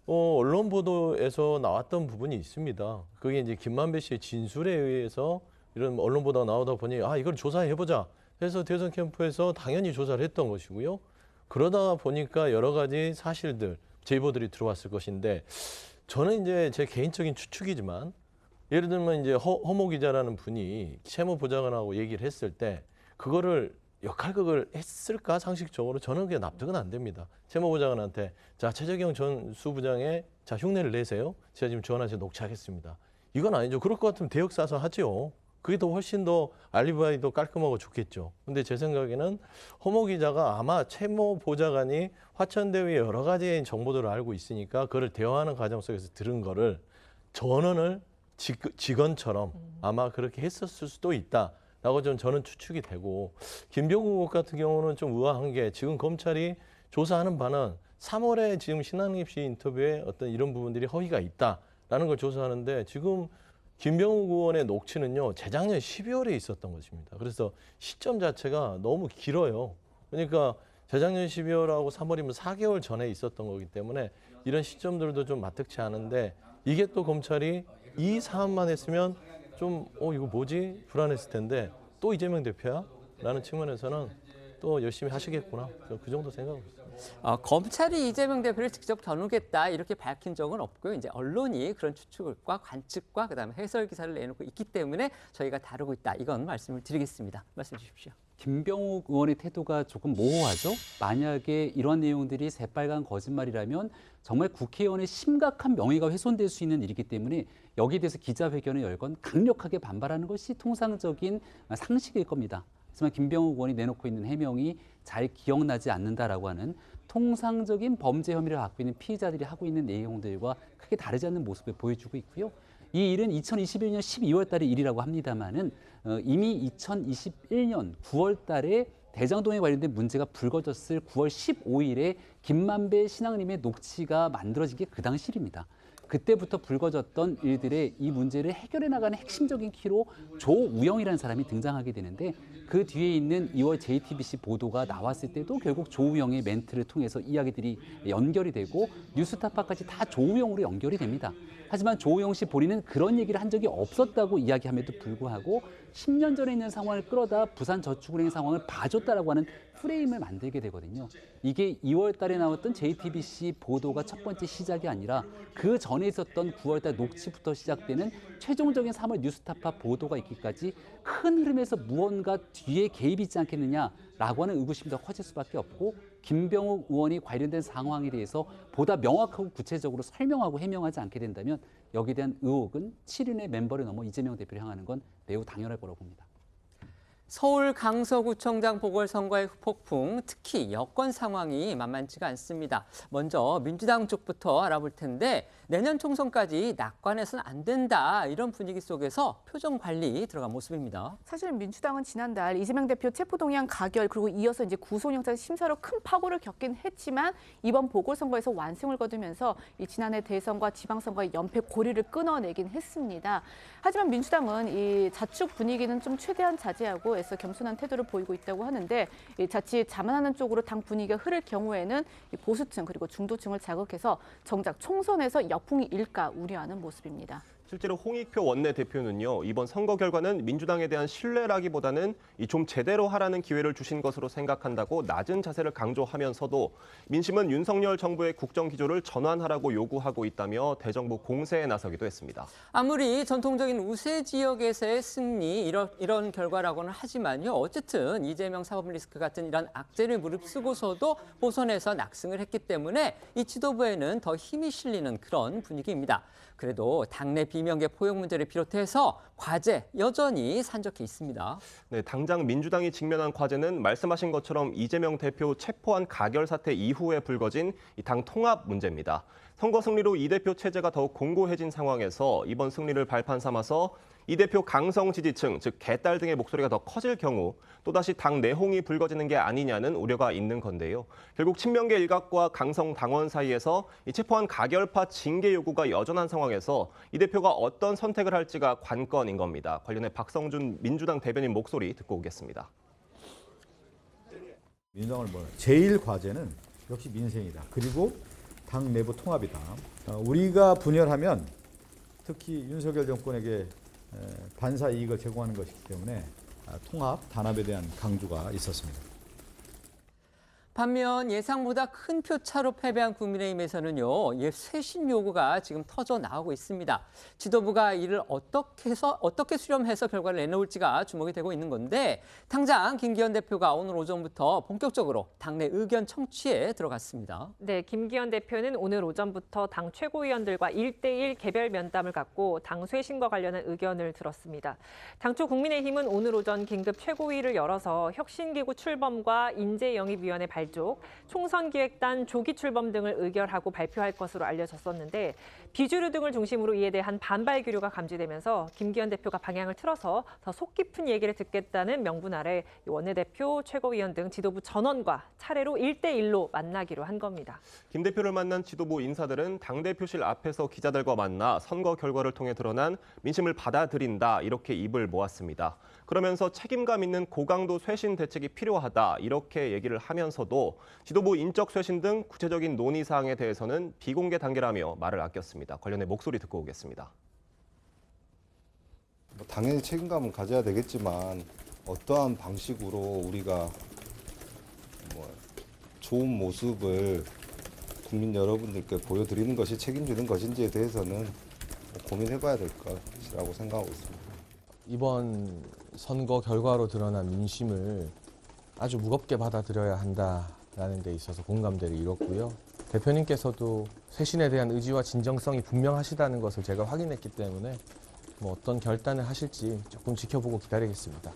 언론 보도에서 나왔던 부분이 있습니다. 그게 이제 김만배 씨의 진술에 의해서 이런 언론 보도가 나오다 보니 이걸 조사해보자 해서 대선 캠프에서 당연히 조사를 했던 것이고요. 그러다 보니까 여러 가지 사실들, 제보들이 들어왔을 것인데, 저는 이제 제 개인적인 추측이지만 예를 들면 이제 허모 기자라는 분이 최모 보좌관하고 얘기를 했을 때 그거를 역할극을 했을까? 상식적으로 저는 그게 납득은 안 됩니다. 최모 보좌관한테 자, 최재경 전 수부장의 자, 흉내를 내세요. 제가 지금 전화해서 녹취하겠습니다. 이건 아니죠. 그럴 것 같으면 대역 사서 하죠. 그게 더 훨씬 더 알리바이도 깔끔하고 좋겠죠. 근데 제 생각에는 허모 기자가 아마 최모 보좌관이 화천대유의 여러 가지 정보들을 알고 있으니까 그걸 대화하는 과정 속에서 들은 거를 전원을 직원처럼 아마 그렇게 했었을 수도 있다라고 좀 저는 추측이 되고, 김병욱 같은 경우는 좀 의아한 게 지금 검찰이 조사하는 바는 3월에 지금 신한립 씨 인터뷰에 어떤 이런 부분들이 허위가 있다라는 걸 조사하는데, 지금 김병욱 의원의 녹취는요, 재작년 12월에 있었던 것입니다. 그래서 시점 자체가 너무 길어요. 그러니까 재작년 12월하고 3월이면 4개월 전에 있었던 거기 때문에 이런 시점들도 좀 마뜩치 않은데, 이게 또 검찰이 이 사안만 했으면 좀 이거 뭐지? 불안했을 텐데 또 이재명 대표야? 라는 측면에서는 또 열심히 하시겠구나. 그 정도 생각하고 있습니다. 검찰이 이재명 대표를 직접 겨누겠다 이렇게 밝힌 적은 없고요. 이제 언론이 그런 추측과 관측과 그다음에 해설 기사를 내놓고 있기 때문에 저희가 다루고 있다. 이건 말씀을 드리겠습니다. 말씀 주십시오. 김병욱 의원의 태도가 조금 모호하죠. 만약에 이런 내용들이 새빨간 거짓말이라면 정말 국회의원의 심각한 명예가 훼손될 수 있는 일이기 때문에 여기에 대해서 기자회견을 열건 강력하게 반발하는 것이 통상적인 상식일 겁니다. 하지만 김병욱 의원이 내놓고 있는 해명이 잘 기억나지 않는다라고 하는 통상적인 범죄 혐의를 갖고 있는 피의자들이 하고 있는 내용들과 크게 다르지 않는 모습을 보여주고 있고요. 이 일은 2021년 12월 달의 일이라고 합니다만은 이미 2021년 9월 달에 대장동에 관련된 문제가 불거졌을 9월 15일에 김만배 신앙님의 녹취가 만들어진 게 그 당시 일입니다. 그때부터 불거졌던 일들의 이 문제를 해결해 나가는 핵심적인 키로 조우영이라는 사람이 등장하게 되는데 그 뒤에 있는 2월 JTBC 보도가 나왔을 때도 결국 조우영의 멘트를 통해서 이야기들이 연결이 되고 뉴스타파까지 다 조우영으로 연결이 됩니다. 하지만 조우영 씨 본인은 그런 얘기를 한 적이 없었다고 이야기함에도 불구하고 10년 전에 있는 상황을 끌어다 부산저축은행 상황을 봐줬다라고 하는 프레임을 만들게 되거든요. 이게 2월 달에 나왔던 JTBC 보도가 첫 번째 시작이 아니라 그 전에 있었던 9월 달 녹취부터 시작되는 최종적인 3월 뉴스타파 보도가 있기까지 큰 흐름에서 무언가 뒤에 개입이 있지 않겠느냐라고 하는 의구심이 더 커질 수밖에 없고 김병욱 의원이 관련된 상황에 대해서 보다 명확하고 구체적으로 설명하고 해명하지 않게 된다면 여기에 대한 의혹은 7인의 멤버를 넘어 이재명 대표를 향하는 건 매우 당연할 거라고 봅니다. 서울 강서구청장 보궐선거의 후폭풍, 특히 여권 상황이 만만치가 않습니다. 먼저 민주당 쪽부터 알아볼 텐데 내년 총선까지 낙관해서는 안 된다 이런 분위기 속에서 표정 관리 들어간 모습입니다. 사실 민주당은 지난달 이재명 대표 체포동의안 가결 그리고 이어서 이제 구속영장 심사로 큰 파고를 겪긴 했지만 이번 보궐선거에서 완승을 거두면서 이 지난해 대선과 지방선거의 연패 고리를 끊어내긴 했습니다. 하지만 민주당은 이 자축 분위기는 좀 최대한 자제하고 애써 겸손한 태도를 보이고 있다고 하는데 자칫 자만하는 쪽으로 당 분위기가 흐를 경우에는 보수층 그리고 중도층을 자극해서 정작 총선에서 역풍이 일까 우려하는 모습입니다. 실제로 홍익표 원내대표는요, 이번 선거 결과는 민주당에 대한 신뢰라기보다는 좀 제대로 하라는 기회를 주신 것으로 생각한다고 낮은 자세를 강조하면서도 민심은 윤석열 정부의 국정 기조를 전환하라고 요구하고 있다며 대정부 공세에 나서기도 했습니다. 아무리 전통적인 우세 지역에서의 승리 이런 결과라고는 하지만요. 어쨌든 이재명 사법 리스크 같은 이런 악재를 무릅쓰고서도 호선에서 낙승을 했기 때문에 이 지도부에는 더 힘이 실리는 그런 분위기입니다. 그래도 당내 비명계 포용 문제를 비롯해서 과제 여전히 산적해 있습니다. 네, 당장 민주당이 직면한 과제는 말씀하신 것처럼 이재명 대표 체포한 가결 사태 이후에 불거진 이 당 통합 문제입니다. 선거 승리로 이 대표 체제가 더욱 공고해진 상황에서 이번 승리를 발판 삼아서 이 대표 강성 지지층, 즉 개딸 등의 목소리가 더 커질 경우 또다시 당 내홍이 불거지는 게 아니냐는 우려가 있는 건데요. 결국 친명계 일각과 강성 당원 사이에서 이 체포한 가결파 징계 요구가 여전한 상황에서 이 대표가 어떤 선택을 할지가 관건인 겁니다. 관련해 박성준 민주당 대변인 목소리 듣고 오겠습니다. 민주당을 제일 과제는 역시 민생이다. 그리고 당 내부 통합이다. 우리가 분열하면 특히 윤석열 정권에게 반사 이익을 제공하는 것이기 때문에 통합, 단합에 대한 강조가 있었습니다. 반면 예상보다 큰 표차로 패배한 국민의힘에서는요, 쇄신 요구가 지금 터져 나오고 있습니다. 지도부가 이를 어떻게 수렴해서 결과를 내놓을지가 주목이 되고 있는 건데 당장 김기현 대표가 오늘 오전부터 본격적으로 당내 의견 청취에 들어갔습니다. 네, 김기현 대표는 오늘 오전부터 당 최고위원들과 1대1 개별 면담을 갖고 당 쇄신과 관련한 의견을 들었습니다. 당초 국민의힘은 오늘 오전 긴급 최고위를 열어서 혁신기구 출범과 인재영입위원회 발족, 총선기획단 조기 출범 등을 의결하고 발표할 것으로 알려졌었는데 비주류 등을 중심으로 이에 대한 반발 기류가 감지되면서 김기현 대표가 방향을 틀어서 더 속 깊은 얘기를 듣겠다는 명분 아래 원내대표, 최고위원 등 지도부 전원과 차례로 1대1로 만나기로 한 겁니다. 김 대표를 만난 지도부 인사들은 당대표실 앞에서 기자들과 만나 선거 결과를 통해 드러난 민심을 받아들인다 이렇게 입을 모았습니다. 그러면서 책임감 있는 고강도 쇄신 대책이 필요하다 이렇게 얘기를 하면서도 지도부 인적 쇄신 등 구체적인 논의 사항에 대해서는 비공개 단계라며 말을 아꼈습니다. 관련해 목소리 듣고 오겠습니다. 당연히 책임감은 가져야 되겠지만 어떠한 방식으로 우리가 좋은 모습을 국민 여러분들께 보여드리는 것이 책임지는 것인지에 대해서는 고민해봐야 될 것이라고 생각하고 있습니다. 이번 선거 결과로 드러난 민심을 아주 무겁게 받아들여야 한다라는 데 있어서 공감대를 이뤘고요. 대표님께서도 쇄신에 대한 의지와 진정성이 분명하시다는 것을 제가 확인했기 때문에 어떤 결단을 하실지 조금 지켜보고 기다리겠습니다.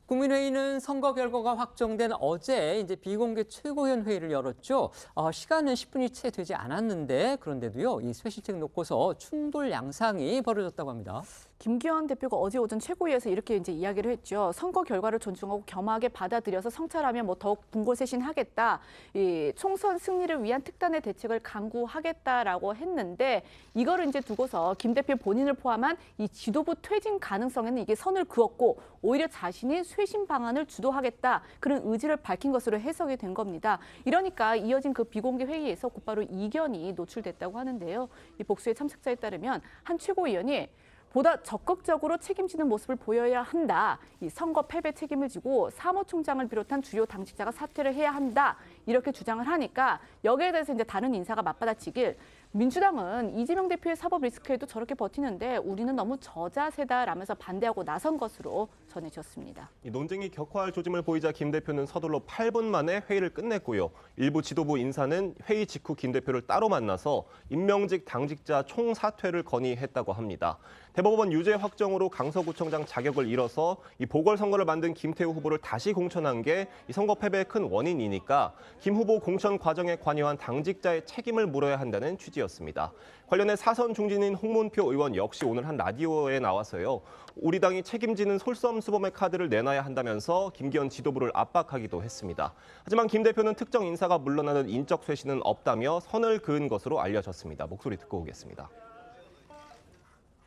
국민회의는 선거 결과가 확정된 어제 이제 비공개 최고위원 회의를 열었죠. 시간은 10분이 채 되지 않았는데 그런데도요, 이 쇄신책 놓고서 충돌 양상이 벌어졌다고 합니다. 김기현 대표가 어제 오전 최고위에서 이렇게 이제 이야기를 했죠. 선거 결과를 존중하고 겸허하게 받아들여서 성찰하면 더욱 분골쇄신하겠다. 이 총선 승리를 위한 특단의 대책을 강구하겠다라고 했는데 이거를 이제 두고서 김 대표 본인을 포함한 이 지도부 퇴진 가능성에는 이게 선을 그었고 오히려 자신이 쇄신 방안을 주도하겠다 그런 의지를 밝힌 것으로 해석이 된 겁니다. 이러니까 이어진 그 비공개 회의에서 곧바로 이견이 노출됐다고 하는데요. 이 복수의 참석자에 따르면 한 최고위원이 보다 적극적으로 책임지는 모습을 보여야 한다. 이 선거 패배 책임을 지고 사무총장을 비롯한 주요 당직자가 사퇴를 해야 한다. 이렇게 주장을 하니까 여기에 대해서 이제 다른 인사가 맞받아치길 민주당은 이재명 대표의 사법 리스크에도 저렇게 버티는데 우리는 너무 저자세다라면서 반대하고 나선 것으로 전해졌습니다. 이 논쟁이 격화할 조짐을 보이자 김 대표는 서둘러 8분 만에 회의를 끝냈고요. 일부 지도부 인사는 회의 직후 김 대표를 따로 만나서 임명직 당직자 총사퇴를 건의했다고 합니다. 대법원 유죄 확정으로 강서구청장 자격을 잃어서 이 보궐선거를 만든 김태우 후보를 다시 공천한 게 이 선거 패배의 큰 원인이니까 김 후보 공천 과정에 관여한 당직자의 책임을 물어야 한다는 취지였습니다. 관련해 사선 중진인 홍문표 의원 역시 오늘 한 라디오에 나와서요. 우리 당이 책임지는 솔선수범의 카드를 내놔야 한다면서 김기현 지도부를 압박하기도 했습니다. 하지만 김 대표는 특정 인사가 물러나는 인적 쇄신은 없다며 선을 그은 것으로 알려졌습니다. 목소리 듣고 오겠습니다.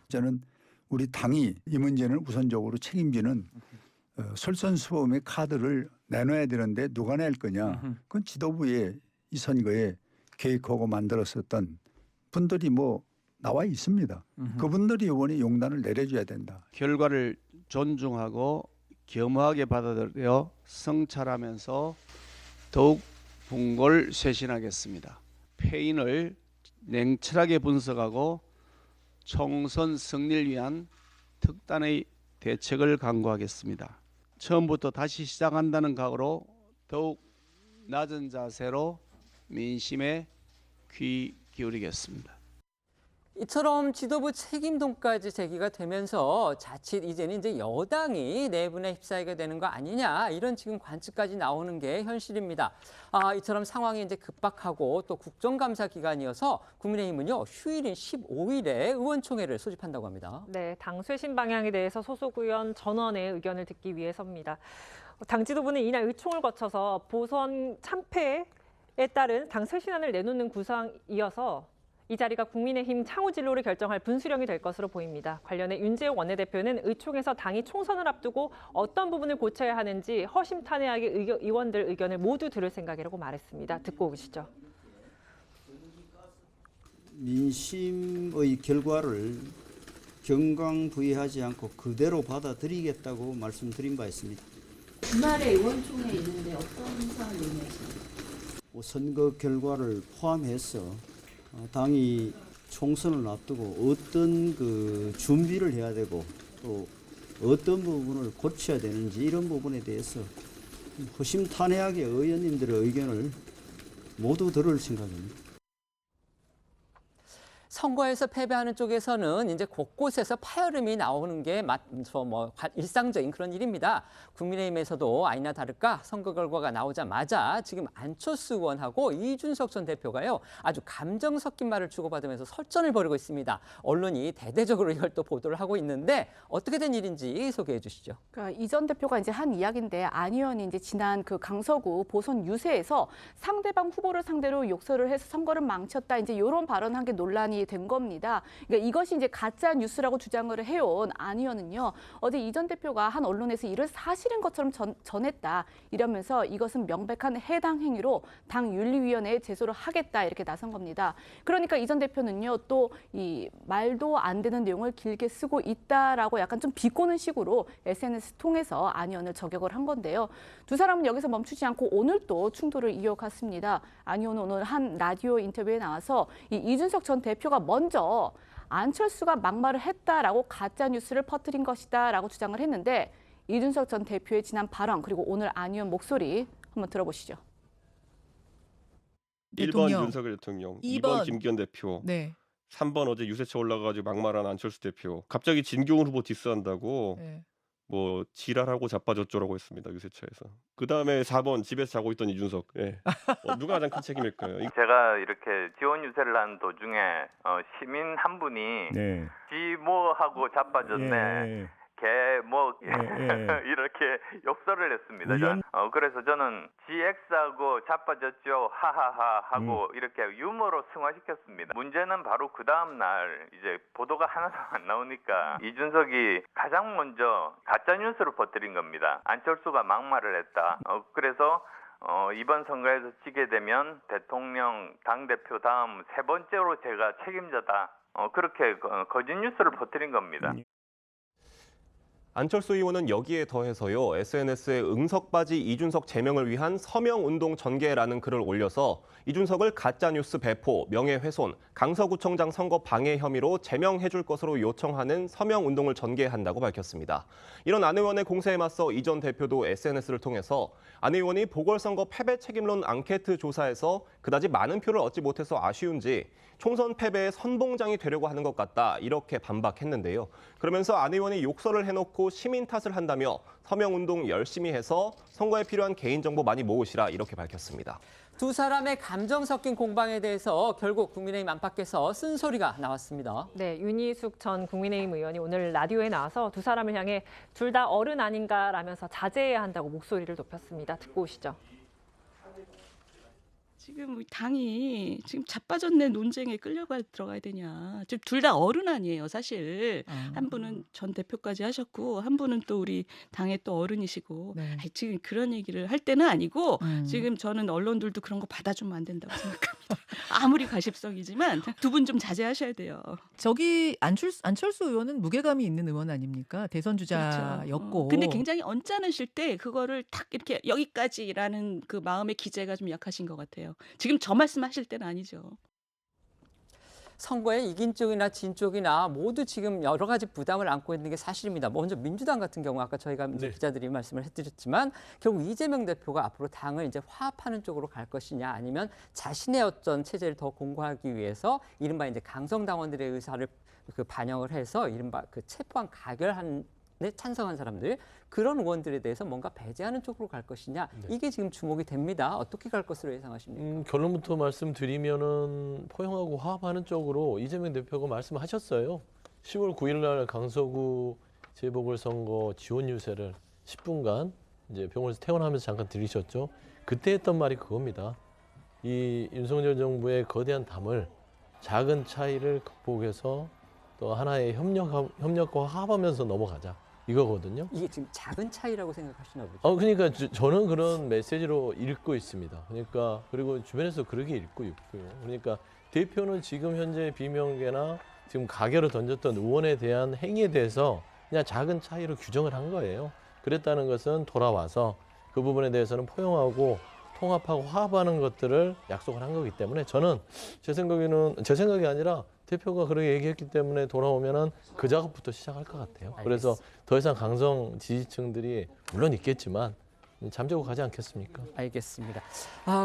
저는 우리 당이 이 문제는 우선적으로 책임지는 솔선수범의 카드를 내놔야 되는데 누가 낼 거냐. 그건 지도부에 이 선거에 계획하고 만들었었던 분들이 나와 있습니다. 그분들이 이번에 용단을 내려줘야 된다. 결과를 존중하고 겸허하게 받아들여 성찰하면서 더욱 분골쇄신하겠습니다. 패인을 냉철하게 분석하고 총선 승리를 위한 특단의 대책을 강구하겠습니다. 처음부터 다시 시작한다는 각오로 더욱 낮은 자세로 민심에 귀 기울이겠습니다. 이처럼 지도부 책임론까지 제기가 되면서 자칫 이제는 이제 여당이 내분에 휩싸이게 되는 거 아니냐 이런 지금 관측까지 나오는 게 현실입니다. 이처럼 상황이 이제 급박하고 또 국정감사 기간이어서 국민의힘은요 휴일인 15일에 의원총회를 소집한다고 합니다. 네, 당 쇄신 방향에 대해서 소속 의원 전원의 의견을 듣기 위해서입니다. 당 지도부는 이날 의총을 거쳐서 보선 참패에 따른 당 쇄신안을 내놓는 구상이어서 이 자리가 국민의힘 향후 진로를 결정할 분수령이 될 것으로 보입니다. 관련해 윤재욱 원내대표는 의총에서 당이 총선을 앞두고 어떤 부분을 고쳐야 하는지 허심탄회하게 의원들 의견을 모두 들을 생각이라고 말했습니다. 듣고 오시죠. 민심의 결과를 경강부의하지 않고 그대로 받아들이겠다고 말씀드린 바 있습니다. 주말에 의원총회 있는데 어떤 사안을 의미하십니까? 선거 결과를 포함해서 당이 총선을 앞두고 어떤 준비를 해야 되고 또 어떤 부분을 고쳐야 되는지 이런 부분에 대해서 허심탄회하게 의원님들의 의견을 모두 들을 생각입니다. 선거에서 패배하는 쪽에서는 이제 곳곳에서 파열음이 나오는 게 일상적인 그런 일입니다. 국민의힘에서도 아니나 다를까 선거 결과가 나오자마자 지금 안철수 의원하고 이준석 전 대표가요 아주 감정 섞인 말을 주고받으면서 설전을 벌이고 있습니다. 언론이 대대적으로 이걸 또 보도를 하고 있는데 어떻게 된 일인지 소개해 주시죠. 그러니까 이 전 대표가 이제 한 이야기인데 안 의원이 이제 지난 그 강서구 보선 유세에서 상대방 후보를 상대로 욕설을 해서 선거를 망쳤다 이제 이런 발언한 게 논란이 논란이 된 겁니다. 그러니까 이것이 이제 가짜 뉴스라고 주장을 해온 안 의원은요. 어제 이 전 대표가 한 언론에서 이를 사실인 것처럼 전했다. 이러면서 이것은 명백한 해당 행위로 당 윤리위원회에 제소를 하겠다 이렇게 나선 겁니다. 그러니까 이 전 대표는요. 또 이 말도 안 되는 내용을 길게 쓰고 있다라고 약간 좀 비꼬는 식으로 SNS 통해서 안 의원을 저격을 한 건데요. 두 사람은 여기서 멈추지 않고 오늘 또 충돌을 이어갔습니다. 안 의원은 오늘 한 라디오 인터뷰에 나와서 이준석 전 대표가 먼저 안철수가 막말을 했다라고 가짜 뉴스를 퍼뜨린 것이다라고 주장을 했는데 이준석 전 대표의 지난 발언 그리고 오늘 안 의원 목소리 한번 들어보시죠. 1번 윤석열 대통령, 2번 김기현 대표, 네. 3번 어제 유세차 올라가가지고 막말한 안철수 대표. 갑자기 진경훈 후보 디스한다고 네. 뭐 지랄하고 자빠졌죠라고 했습니다. 유세차에서. 그다음에 4번 집에서 자고 있던 이준석. 예. 누가 가장 큰 책임일까요? 제가 이렇게 지원 유세를 한 도중에 시민 한 분이 네. 지 뭐 하고 자빠졌네. 걔 뭐 이렇게 욕설을 했습니다. 그래서 저는 GX하고 자빠졌죠 하하하 하고 이렇게 유머로 승화시켰습니다. 문제는 바로 그 다음 날 이제 보도가 하나도 안 나오니까 이준석이 가장 먼저 가짜 뉴스를 퍼뜨린 겁니다. 안철수가 막말을 했다. 그래서 이번 선거에서 지게 되면 대통령 당대표 다음 세 번째로 제가 책임자다. 그렇게 거짓 뉴스를 퍼뜨린 겁니다. 안철수 의원은 여기에 더해서요. SNS에 응석바지 이준석 제명을 위한 서명운동 전개라는 글을 올려서 이준석을 가짜뉴스 배포, 명예훼손, 강서구청장 선거 방해 혐의로 제명해줄 것으로 요청하는 서명운동을 전개한다고 밝혔습니다. 이런 안 의원의 공세에 맞서 이 전 대표도 SNS를 통해서 안 의원이 보궐선거 패배 책임론 앙케이트 조사에서 그다지 많은 표를 얻지 못해서 아쉬운지 총선 패배의 선봉장이 되려고 하는 것 같다 이렇게 반박했는데요. 그러면서 안 의원이 욕설을 해놓고 시민 탓을 한다며 서명운동 열심히 해서 선거에 필요한 개인정보 많이 모으시라 이렇게 밝혔습니다. 두 사람의 감정 섞인 공방에 대해서 결국 국민의힘 안팎에서 쓴소리가 나왔습니다. 네, 윤희숙 전 국민의힘 의원이 오늘 라디오에 나와서 두 사람을 향해 둘 다 어른 아닌가라면서 자제해야 한다고 목소리를 높였습니다. 듣고 오시죠. 지금 당이 지금 자빠졌네 논쟁에 들어가야 되냐. 지금 둘 다 어른 아니에요, 사실. 한 분은 전 대표까지 하셨고 한 분은 또 우리 당의 또 어른이시고. 네. 지금 그런 얘기를 할 때는 아니고 지금 저는 언론들도 그런 거 받아주면 안 된다고 생각합니다. 아무리 가십성이지만 두 분 좀 자제하셔야 돼요. 저기 안철수 의원은 무게감이 있는 의원 아닙니까? 대선 주자였고. 그렇죠. 근데 굉장히 언짢으실 때 그거를 탁 이렇게 여기까지라는 그 마음의 기제가 좀 약하신 것 같아요. 지금 저 말씀하실 때는 아니죠. 선거에 이긴 쪽이나 진 쪽이나 모두 지금 여러 가지 부담을 안고 있는 게 사실입니다. 먼저 민주당 같은 경우 아까 저희가 기자들이 말씀을 해드렸지만 결국 이재명 대표가 앞으로 당을 이제 화합하는 쪽으로 갈 것이냐 아니면 자신의 어떤 체제를 더 공고하기 위해서 이른바 이제 강성당원들의 의사를 반영을 해서 이른바 체포한 가결한 찬성한 사람들 그런 의원들에 대해서 뭔가 배제하는 쪽으로 갈 것이냐 이게 지금 주목이 됩니다. 어떻게 갈 것으로 예상하십니까? 결론부터 말씀드리면은 포용하고 화합하는 쪽으로 이재명 대표가 말씀하셨어요. 10월 9일 날 강서구 재보궐선거 지원 유세를 10분간 이제 병원에서 퇴원하면서 잠깐 들으셨죠. 그때 했던 말이 그겁니다. 이 윤석열 정부의 거대한 담을 작은 차이를 극복해서 또 하나의 협력과 화합하면서 넘어가자. 이거거든요. 이게 지금 작은 차이라고 생각하시나 보죠? 그러니까 저는 그런 메시지로 읽고 있습니다. 그러니까 그리고 주변에서 그렇게 읽고 있고요. 그러니까 대표는 지금 현재 비명계나 지금 가결을 던졌던 의원에 대한 행위에 대해서 그냥 작은 차이로 규정을 한 거예요. 그랬다는 것은 돌아와서 그 부분에 대해서는 포용하고 통합하고 화합하는 것들을 약속을 한 거기 때문에 저는 제 생각이 아니라 대표가 그렇게 얘기했기 때문에 돌아오면은 그 작업부터 시작할 것 같아요. 그래서 더 이상 강성 지지층들이 물론 있겠지만 잠재고 가지 않겠습니까? 알겠습니다.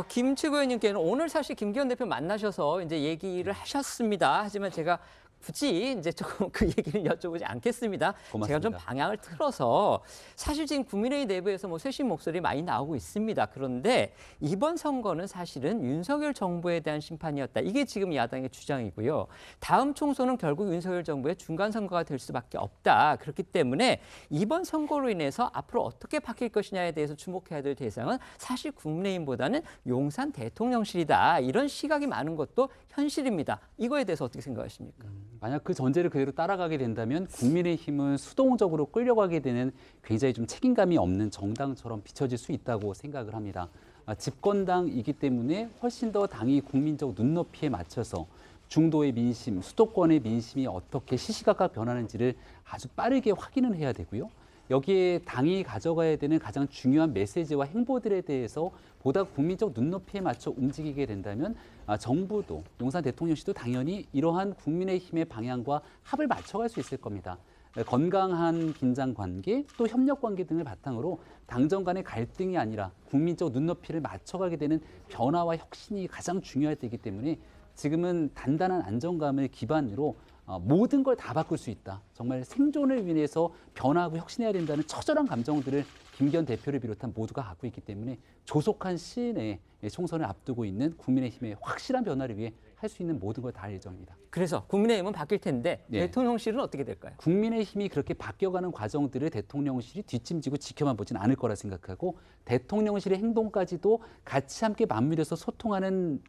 김치구 의원님께는 오늘 사실 김기현 대표 만나셔서 이제 얘기를 하셨습니다. 하지만 제가 굳이 이제 조금 그 얘기를 여쭤보지 않겠습니다. 고맙습니다. 제가 좀 방향을 틀어서 사실 지금 국민의힘 내부에서 뭐 쇄신 목소리 많이 나오고 있습니다. 그런데 이번 선거는 사실은 윤석열 정부에 대한 심판이었다. 이게 지금 야당의 주장이고요. 다음 총선은 결국 윤석열 정부의 중간 선거가 될 수밖에 없다. 그렇기 때문에 이번 선거로 인해서 앞으로 어떻게 바뀔 것이냐에 대해서 주목해야 될 대상은 사실 국민의힘보다는 용산 대통령실이다. 이런 시각이 많은 것도 현실입니다. 이거에 대해서 어떻게 생각하십니까? 만약 그 전제를 그대로 따라가게 된다면 국민의힘은 수동적으로 끌려가게 되는 굉장히 좀 책임감이 없는 정당처럼 비춰질 수 있다고 생각을 합니다. 집권당이기 때문에 훨씬 더 당이 국민적 눈높이에 맞춰서 중도의 민심, 수도권의 민심이 어떻게 시시각각 변하는지를 아주 빠르게 확인을 해야 되고요. 여기에 당이 가져가야 되는 가장 중요한 메시지와 행보들에 대해서 보다 국민적 눈높이에 맞춰 움직이게 된다면 정부도 용산 대통령실도 당연히 이러한 국민의힘의 방향과 합을 맞춰갈 수 있을 겁니다. 건강한 긴장 관계 또 협력 관계 등을 바탕으로 당정 간의 갈등이 아니라 국민적 눈높이를 맞춰가게 되는 변화와 혁신이 가장 중요할 때이기 때문에 지금은 단단한 안정감을 기반으로 모든 걸 다 바꿀 수 있다. 정말 생존을 위해서 변화하고 혁신해야 된다는 처절한 감정들을 김기현 대표를 비롯한 모두가 갖고 있기 때문에 조속한 시일 내에 총선을 앞두고 있는 국민의힘의 확실한 변화를 위해 할 수 있는 모든 걸 다 할 예정입니다. 그래서 국민의힘은 바뀔 텐데 대통령실은 어떻게 될까요? 국민의힘이 그렇게 바뀌어가는 과정들을 대통령실이 뒷짐지고 지켜만 보진 않을 거라 생각하고 대통령실의 행동까지도 같이 함께 맞물려서 소통하는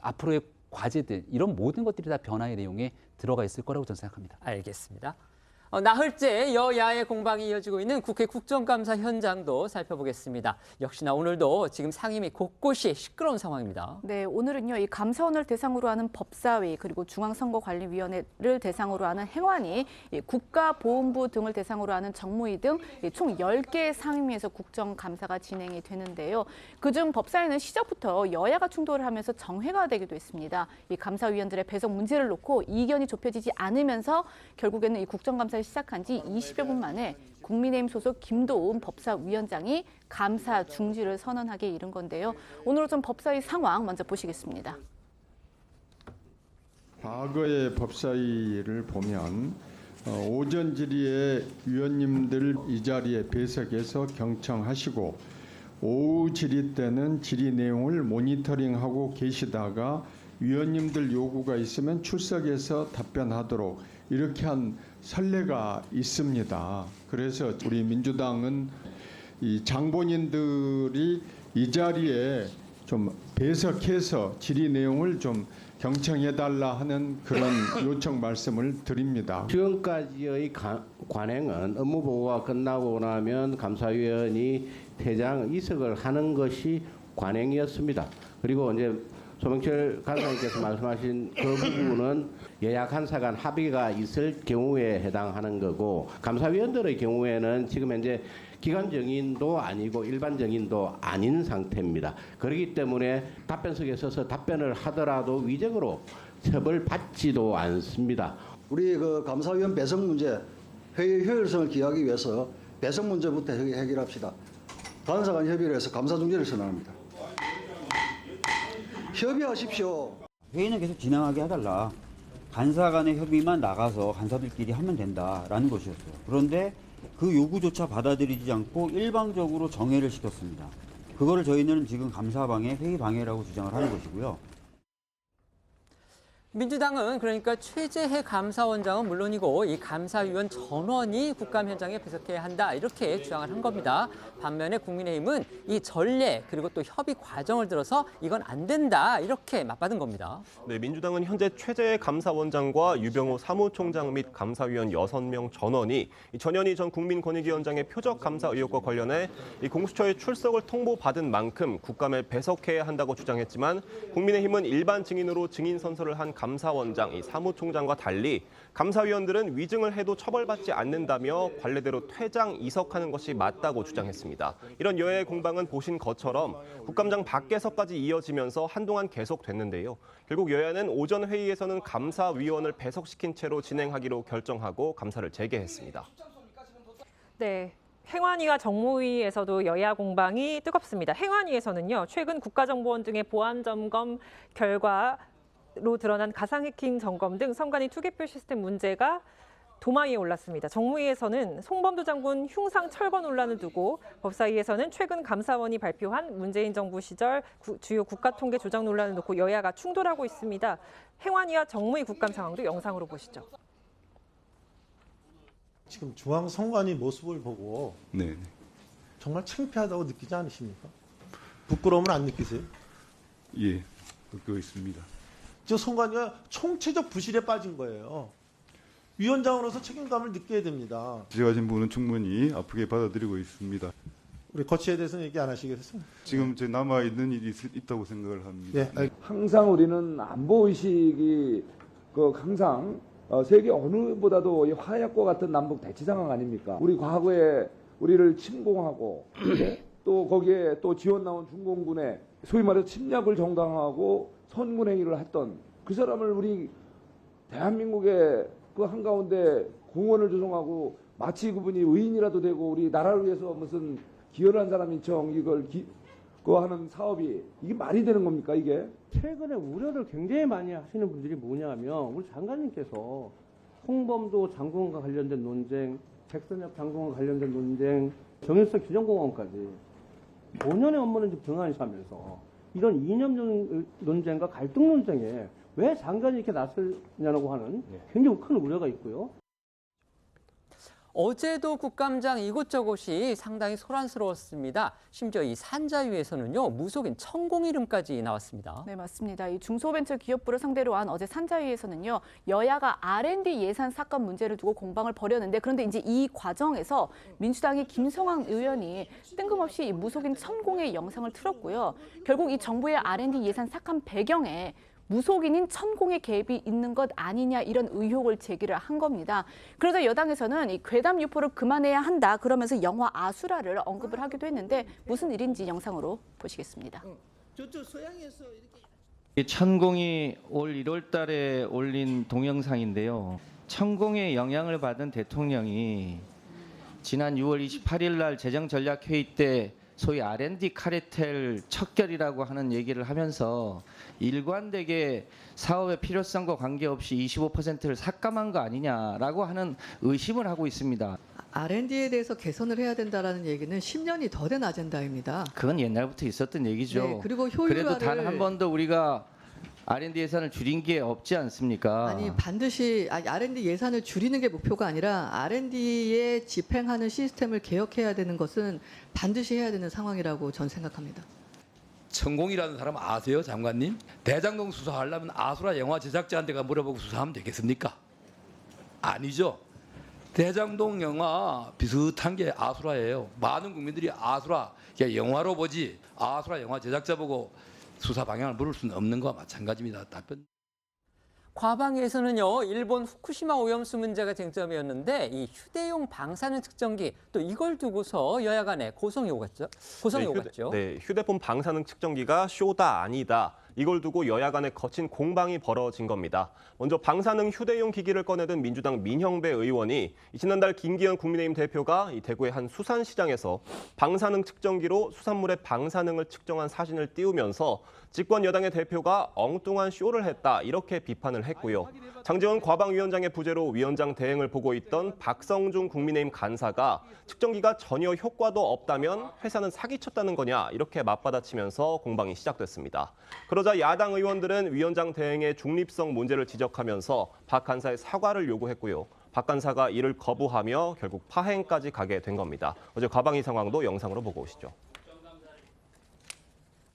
앞으로의 과제들 이런 모든 것들이 다 변화의 내용에 들어가 있을 거라고 저는 생각합니다. 알겠습니다. 나흘째 여야의 공방이 이어지고 있는 국회 국정감사 현장도 살펴보겠습니다. 역시나 오늘도 지금 상임위 곳곳이 시끄러운 상황입니다. 네, 오늘은요 이 감사원을 대상으로 하는 법사위 그리고 중앙선거관리위원회를 대상으로 하는 행안위, 국가보훈부 등을 대상으로 하는 정무위 등 총 10개의 상임위에서 국정감사가 진행이 되는데요. 그중 법사위는 시작부터 여야가 충돌을 하면서 정회가 되기도 했습니다. 이 감사위원들의 배석 문제를 놓고 이견이 좁혀지지 않으면서 결국에는 이 국정감사 시작한 지 20여 분 만에 국민의힘 소속 김도움 법사위원장이 감사 중지를 선언하게 이른 건데요. 오늘 오전 법사위 상황 먼저 보시겠습니다. 과거의 법사위를 보면 오전 질의에 위원님들 이 자리에 배석해서 경청하시고 오후 질의 때는 질의 내용을 모니터링하고 계시다가 위원님들 요구가 있으면 출석해서 답변하도록 이렇게 한 선례가 있습니다. 그래서 우리 민주당은 이 장본인들이 이 자리에 좀 배석해서 질의 내용을 좀 경청해달라 하는 그런 요청 말씀을 드립니다. 지금까지의 관행은 업무 보고가 끝나고 나면 감사위원이 퇴장 이석을 하는 것이 관행이었습니다. 그리고 이제 소명철 간사님께서 말씀하신 그 부분은 여야 간사 간 합의가 있을 경우에 해당하는 거고 감사위원들의 경우에는 지금 현재 기관 정인도 아니고 일반 정인도 아닌 상태입니다. 그렇기 때문에 답변석에 서서 답변을 하더라도 위적으로 처벌받지도 않습니다. 우리 그 감사위원 배석 문제 회의 효율성을 기하기 위해서 배석 문제부터 해결합시다. 간사 간 협의를 해서 감사 중지를 선언합니다. 협의하십시오. 회의는 계속 진행하게 해달라. 간사 간의 협의만 나가서 간사들끼리 하면 된다라는 것이었어요. 그런데 그 요구조차 받아들이지 않고 일방적으로 정회를 시켰습니다. 그거를 저희는 지금 감사방해, 회의 방해라고 주장을 하는 것이고요. 민주당은 그러니까 최재해 감사원장은 물론이고 이 감사위원 전원이 국감 현장에 배석해야 한다 이렇게 주장을 한 겁니다. 반면에 국민의힘은 이 전례 그리고 또 협의 과정을 들어서 이건 안 된다 이렇게 맞받은 겁니다. 네, 민주당은 현재 최재해 감사원장과 유병호 사무총장 및 감사위원 6명 전원이 전현희 전 국민권익위원장의 표적 감사 의혹과 관련해 이 공수처에 출석을 통보받은 만큼 국감에 배석해야 한다고 주장했지만 국민의힘은 일반 증인으로 증인 선서를 한 감사원장, 이 사무총장과 달리 감사위원들은 위증을 해도 처벌받지 않는다며 관례대로 퇴장, 이석하는 것이 맞다고 주장했습니다. 이런 여야의 공방은 보신 것처럼 국감장 밖에서까지 이어지면서 한동안 계속됐는데요. 결국 여야는 오전 회의에서는 감사위원을 배석시킨 채로 진행하기로 결정하고 감사를 재개했습니다. 네. 행안위와 정무위에서도 여야 공방이 뜨겁습니다. 행안위에서는요, 최근 국가정보원 등의 보안 점검 결과 로 드러난 가상 해킹 점검 등 선관위 투개표 시스템 문제가 도마 위에 올랐습니다. 정무위에서는 송범도 장군 흉상 철거 논란을 두고, 법사위에서는 최근 감사원이 발표한 문재인 정부 시절 주요 국가통계 조작 논란을 놓고 여야가 충돌하고 있습니다. 행안위와 정무위 국감 상황도 영상으로 보시죠. 지금 중앙선관위 모습을 보고 네. 정말 창피하다고 느끼지 않으십니까? 부끄러움을 안 느끼세요? 예, 느끼고 있습니다. 저 선관위가 총체적 부실에 빠진 거예요. 위원장으로서 책임감을 느껴야 됩니다. 지적하신 부분은 충분히 아프게 받아들이고 있습니다. 우리 거치에 대해서는 얘기 안 하시겠어요? 지금 제 남아 있는 일이 있다고 생각을 합니다. 네. 항상 우리는 안보 의식이 항상 세계 어느보다도 이 화약과 같은 남북 대치 상황 아닙니까? 우리 과거에 우리를 침공하고 또 거기에 또 지원 나온 중공군의 소위 말해서 침략을 정당화하고 선군 행위를 했던 그 사람을 우리 대한민국의 그 한가운데 공원을 조성하고 마치 그분이 의인이라도 되고 우리 나라를 위해서 무슨 기여를 한 사람인 척 이걸 그거 하는 사업이 이게 말이 되는 겁니까 이게? 최근에 우려를 굉장히 많이 하시는 분들이 뭐냐면 우리 장관님께서 홍범도 장군과 관련된 논쟁, 백선엽 장군과 관련된 논쟁, 정일성 기정공원까지 5년의 업무를 등한시하면서 이런 이념 논쟁과 갈등 논쟁에 왜 장관이 이렇게 나서냐고 하는 굉장히 큰 우려가 있고요. 어제도 국감장 이곳저곳이 상당히 소란스러웠습니다. 심지어 이 산자위에서는요, 무속인 천공 이름까지 나왔습니다. 네, 맞습니다. 이 중소벤처기업부를 상대로 한 어제 산자위에서는요, 여야가 R&D 예산 삭감 문제를 두고 공방을 벌였는데, 그런데 이제 이 과정에서 민주당의 김성황 의원이 뜬금없이 이 무속인 천공의 영상을 틀었고요. 결국 이 정부의 R&D 예산 삭감 배경에 무속인인 천공의 개입이 있는 것 아니냐 이런 의혹을 제기를 한 겁니다. 그러자 여당에서는 이 괴담 유포를 그만해야 한다 그러면서 영화 아수라를 언급을 하기도 했는데 무슨 일인지 영상으로 보시겠습니다. 저쪽 서양에서 이렇게 천공이 올 1월 달에 올린 동영상인데요. 천공의 영향을 받은 대통령이 지난 6월 28일 날 재정전략회의 때 소위 R&D 카르텔 척결이라고 하는 얘기를 하면서 일관되게 사업의 필요성과 관계없이 25%를 삭감한 거 아니냐라고 하는 의심을 하고 있습니다. R&D에 대해서 개선을 해야 된다라는 얘기는 10년이 더 된 아젠다입니다. 그건 옛날부터 있었던 얘기죠. 네, 그리고 효율화를 그래도 단 한 번도 우리가 R&D 예산을 줄인 게 없지 않습니까? 아니 반드시 R&D 예산을 줄이는 게 목표가 아니라 R&D에 집행하는 시스템을 개혁해야 되는 것은 반드시 해야 되는 상황이라고 전 생각합니다. 천공이라는 사람 아세요, 장관님? 대장동 수사하려면 아수라 영화 제작자한테가 물어보고 수사하면 되겠습니까? 아니죠. 대장동 영화 비슷한 게 아수라예요. 많은 국민들이 아수라 영화로 보지 아수라 영화 제작자 보고 수사 방향을 물을 수는 없는 것과 마찬가지입니다. 답변. 과방위에서는요, 일본 후쿠시마 오염수 문제가 쟁점이었는데 이 휴대용 방사능 측정기 또 이걸 두고서 여야 간에 고성이 오갔죠. 네, 휴대폰 방사능 측정기가 쇼다 아니다. 이걸 두고 여야 간에 거친 공방이 벌어진 겁니다. 먼저 방사능 휴대용 기기를 꺼내든 민주당 민형배 의원이 지난달 김기현 국민의힘 대표가 이 대구의 한 수산시장에서 방사능 측정기로 수산물의 방사능을 측정한 사진을 띄우면서 집권 여당의 대표가 엉뚱한 쇼를 했다 이렇게 비판을 했고요. 장제원 과방위원장의 부재로 위원장 대행을 보고 있던 박성중 국민의힘 간사가 측정기가 전혀 효과도 없다면 회사는 사기쳤다는 거냐 이렇게 맞받아치면서 공방이 시작됐습니다. 그러자 야당 의원들은 위원장 대행의 중립성 문제를 지적하면서 박 간사의 사과를 요구했고요. 박 간사가 이를 거부하며 결국 파행까지 가게 된 겁니다. 어제 과방위 상황도 영상으로 보고 오시죠.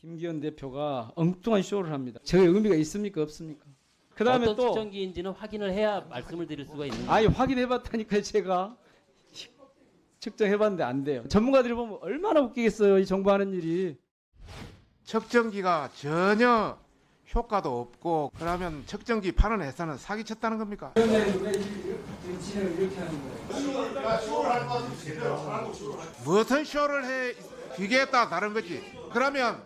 김기현 대표가 엉뚱한 쇼를 합니다. 저게 의미가 있습니까 없습니까? 그다음에 어떤 또 측정기인지는 확인을 해야 말씀을 드릴 수가 있는 거예요. 아니 확인해봤다니까요. 제가 측정해봤는데 안 돼요. 전문가들이 보면 얼마나 웃기겠어요. 이 정부 하는 일이. 측정기가 전혀 효과도 없고 그러면 측정기 파는 회사는 사기쳤다는 겁니까? 무슨 쇼를 해? 기계에 따라 다른 거지. 그러면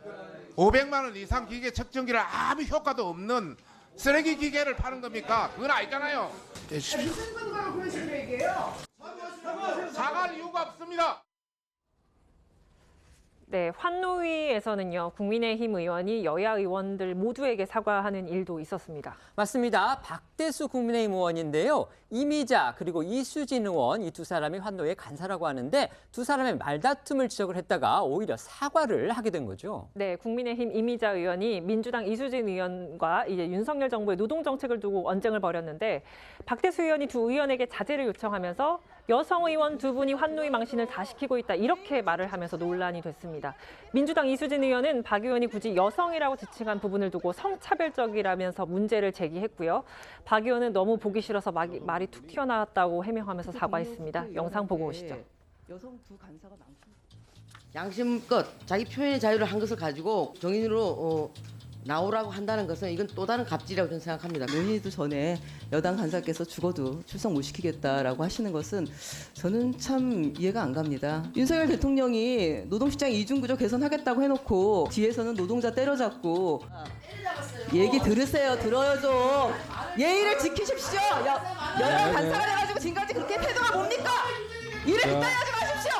500만 원 이상 기계 측정기를 아무 효과도 없는 쓰레기 기계를 파는 겁니까? 그건 아니잖아요. 무슨 근거로 그런 식으로 얘기해요? 사과할 이유가 없습니다. 네, 환노위에서는요, 국민의힘 의원이 여야 의원들 모두에게 사과하는 일도 있었습니다. 맞습니다. 박대수 국민의힘 의원인데요. 이미자 그리고 이수진 의원 이 두 사람이 환노위의 간사라고 하는데 두 사람의 말다툼을 지적을 했다가 오히려 사과를 하게 된 거죠. 네, 국민의힘 이미자 의원이 민주당 이수진 의원과 이제 윤석열 정부의 노동 정책을 두고 언쟁을 벌였는데 박대수 의원이 두 의원에게 자제를 요청하면서 여성 의원 두 분이 환노위 망신을 다 시키고 있다 이렇게 말을 하면서 논란이 됐습니다. 민주당 이수진 의원은 박 의원이 굳이 여성이라고 지칭한 부분을 두고 성차별적이라면서 문제를 제기했고요. 박 의원은 너무 보기 싫어서 말이 툭 튀어나왔다고 해명하면서 사과했습니다. 영상 보고 오시죠. 여성 두 간사가 양심껏 자기 표현의 자유를 한 것을 가지고 정인으로 나오라고 한다는 것은 이건 또 다른 갑질이라고 저는 생각합니다. 논의도 전에 여당 간사께서 죽어도 출석 못 시키겠다라고 하시는 것은 저는 참 이해가 안 갑니다. 윤석열 대통령이 노동시장 이중구조 개선하겠다고 해놓고 뒤에서는 노동자 때려잡고 얘기 들으세요. 들어요 좀. 예의를 지키십시오. 여당 간사가 돼가지고 지금까지 그렇게 태도가 뭡니까? 일을 빗달리하지 마십시오.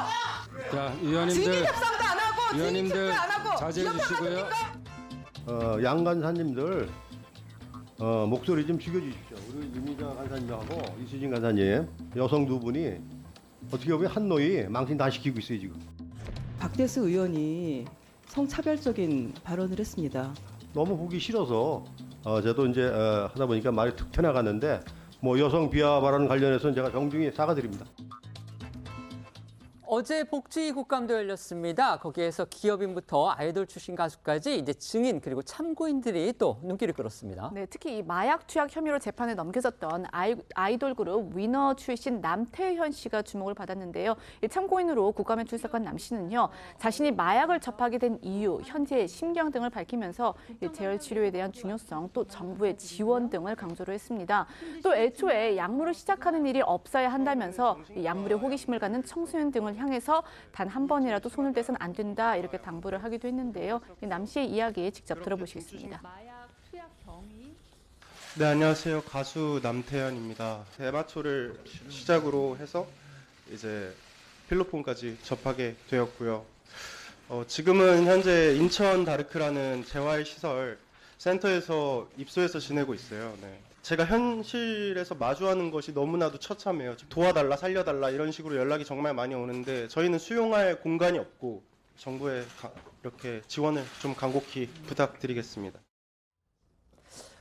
자, 의원님들 증인 협상도 안 하고 증인 체크 안 하고 자제해 주시고요. 양 간사님들 목소리 좀 죽여주십시오. 우리 이미자 간사님하고 이수진 간사님 여성 두 분이 어떻게 보면 한노위 망신 다 시키고 있어요 지금. 박대수 의원이 성차별적인 발언을 했습니다. 너무 보기 싫어서 저도 이제 하다 보니까 말이 툭 튀어나갔는데 뭐 여성 비하 발언 관련해서는 제가 정중히 사과드립니다. 어제 복지 국감도 열렸습니다. 거기에서 기업인부터 아이돌 출신 가수까지 이제 증인 그리고 참고인들이 또 눈길을 끌었습니다. 네, 특히 이 마약 투약 혐의로 재판에 넘겨졌던 아이돌 그룹 위너 출신 남태현 씨가 주목을 받았는데요. 이 참고인으로 국감에 출석한 남 씨는요, 자신이 마약을 접하게 된 이유, 현재의 심경 등을 밝히면서 재활 치료에 대한 중요성, 또 정부의 지원 등을 강조를 했습니다. 또 애초에 약물을 시작하는 일이 없어야 한다면서 이 약물에 호기심을 갖는 청소년 등을 향해서 단 한 번이라도 손을 대서는 안 된다 이렇게 당부를 하기도 했는데요. 남 씨의 이야기 직접 들어보시겠습니다. 네, 안녕하세요. 가수 남태현입니다. 대마초를 시작으로 해서 이제 필로폰까지 접하게 되었고요. 지금은 현재 인천 다르크라는 재활 시설 센터에서 입소해서 지내고 있어요. 네. 제가 현실에서 마주하는 것이 너무나도 처참해요. 도와달라, 살려달라 이런 식으로 연락이 정말 많이 오는데 저희는 수용할 공간이 없고 정부에 이렇게 지원을 좀 간곡히 부탁드리겠습니다.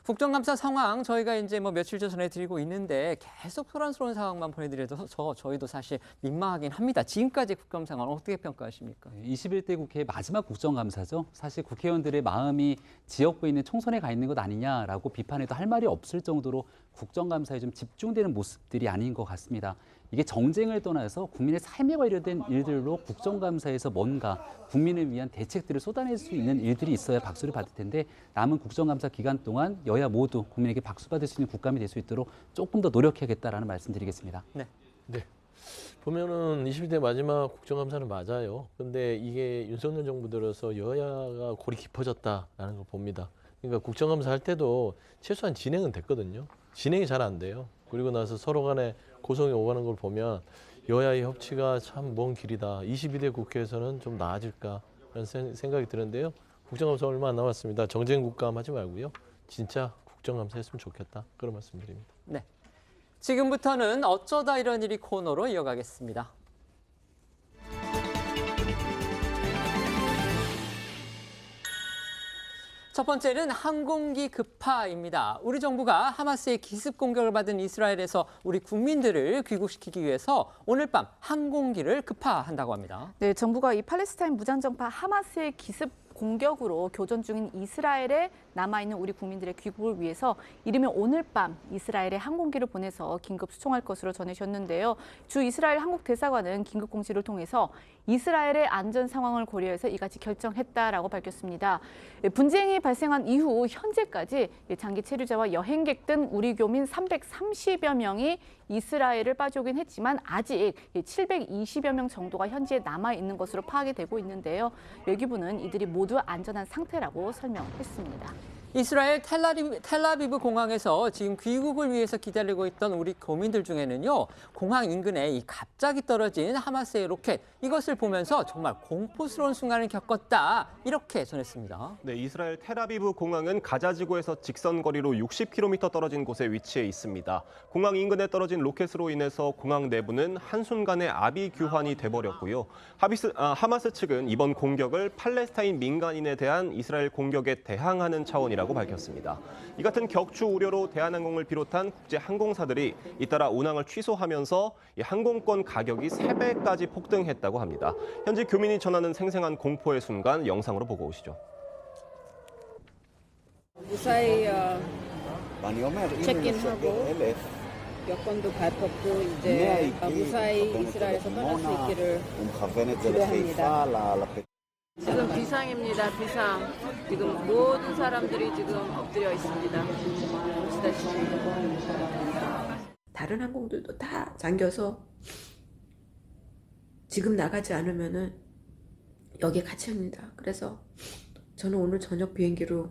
국정감사 상황 저희가 이제 뭐 며칠 전에 드리고 있는데 계속 소란스러운 상황만 보내드려서 저희도 사실 민망하긴 합니다. 지금까지 국감 상황 어떻게 평가하십니까? 21대 국회의 마지막 국정감사죠. 사실 국회의원들의 마음이 지역구에 있는 총선에 가 있는 것 아니냐라고 비판해도 할 말이 없을 정도로 국정감사에 좀 집중되는 모습들이 아닌 것 같습니다. 이게 정쟁을 떠나서 국민의 삶에 관련된 일들로 국정감사에서 뭔가 국민을 위한 대책들을 쏟아낼 수 있는 일들이 있어야 박수를 받을 텐데 남은 국정감사 기간 동안 여야 모두 국민에게 박수 받을 수 있는 국감이 될 수 있도록 조금 더 노력해야겠다라는 말씀드리겠습니다. 네. 보면은 21대 마지막 국정감사는 맞아요. 근데 이게 윤석열 정부 들어서 여야가 골이 깊어졌다라는 걸 봅니다. 그러니까 국정감사 할 때도 최소한 진행은 됐거든요. 진행이 잘 안 돼요. 그리고 나서 서로 간에 고성이 오가는 걸 보면 여야의 협치가 참 먼 길이다. 22대 국회에서는 좀 나아질까라는 생각이 드는데요. 국정감사 얼마 안 남았습니다. 정쟁 국감 하지 말고요. 진짜 국정감사 했으면 좋겠다. 그런 말씀드립니다. 네. 지금부터는 어쩌다 이런 일이 코너로 이어가겠습니다. 첫 번째는 항공기 급파입니다. 우리 정부가 하마스의 기습 공격을 받은 이스라엘에서 우리 국민들을 귀국시키기 위해서 오늘 밤 항공기를 급파한다고 합니다. 네, 정부가 이 팔레스타인 무장정파 하마스의 기습 공격으로 교전 중인 이스라엘에 남아있는 우리 국민들의 귀국을 위해서 이르면 오늘 밤 이스라엘에 항공기를 보내서 긴급 수송할 것으로 전해졌는데요. 주 이스라엘 한국 대사관은 긴급 공지를 통해서 이스라엘의 안전 상황을 고려해서 이같이 결정했다라고 밝혔습니다. 분쟁이 발생한 이후 현재까지 장기 체류자와 여행객 등 우리 교민 330여 명이 이스라엘을 빠져오긴 했지만 아직 720여 명 정도가 현지에 남아있는 것으로 파악이 되고 있는데요. 외교부는 이들이 모두 안전한 상태라고 설명했습니다. 이스라엘 텔아비브 공항에서 지금 귀국을 위해서 기다리고 있던 우리 교민들 중에는요, 공항 인근에 이 갑자기 떨어진 하마스의 로켓, 이것을 보면서 정말 공포스러운 순간을 겪었다, 이렇게 전했습니다. 네, 이스라엘 텔아비브 공항은 가자 지구에서 직선 거리로 60km 떨어진 곳에 위치해 있습니다. 공항 인근에 떨어진 로켓으로 인해서 공항 내부는 한순간에 아비 규환이 돼버렸고요. 하마스 측은 이번 공격을 팔레스타인 민간인에 대한 이스라엘 공격에 대항하는 차원이라고 밝혔습니다. 이 같은 격추 우려로 대한항공을 비롯한 국제 항공사들이 잇따라 운항을 취소하면서 이 항공권 가격이 3배까지 폭등했다고 합니다. 현지 교민이 전하는 생생한 공포의 순간 영상으로 보고 오시죠. 무사히 체크인하고 여권도 밟았고 이제 무사히 이스라엘에서 떠날 수 있기를 기도합니다. 지금 비상입니다. 비상. 지금 모든 사람들이 지금 엎드려 있습니다. 보시다시피. 다른 항공들도 다 잠겨서 지금 나가지 않으면은 여기에 갇힙니다. 그래서 저는 오늘 저녁 비행기로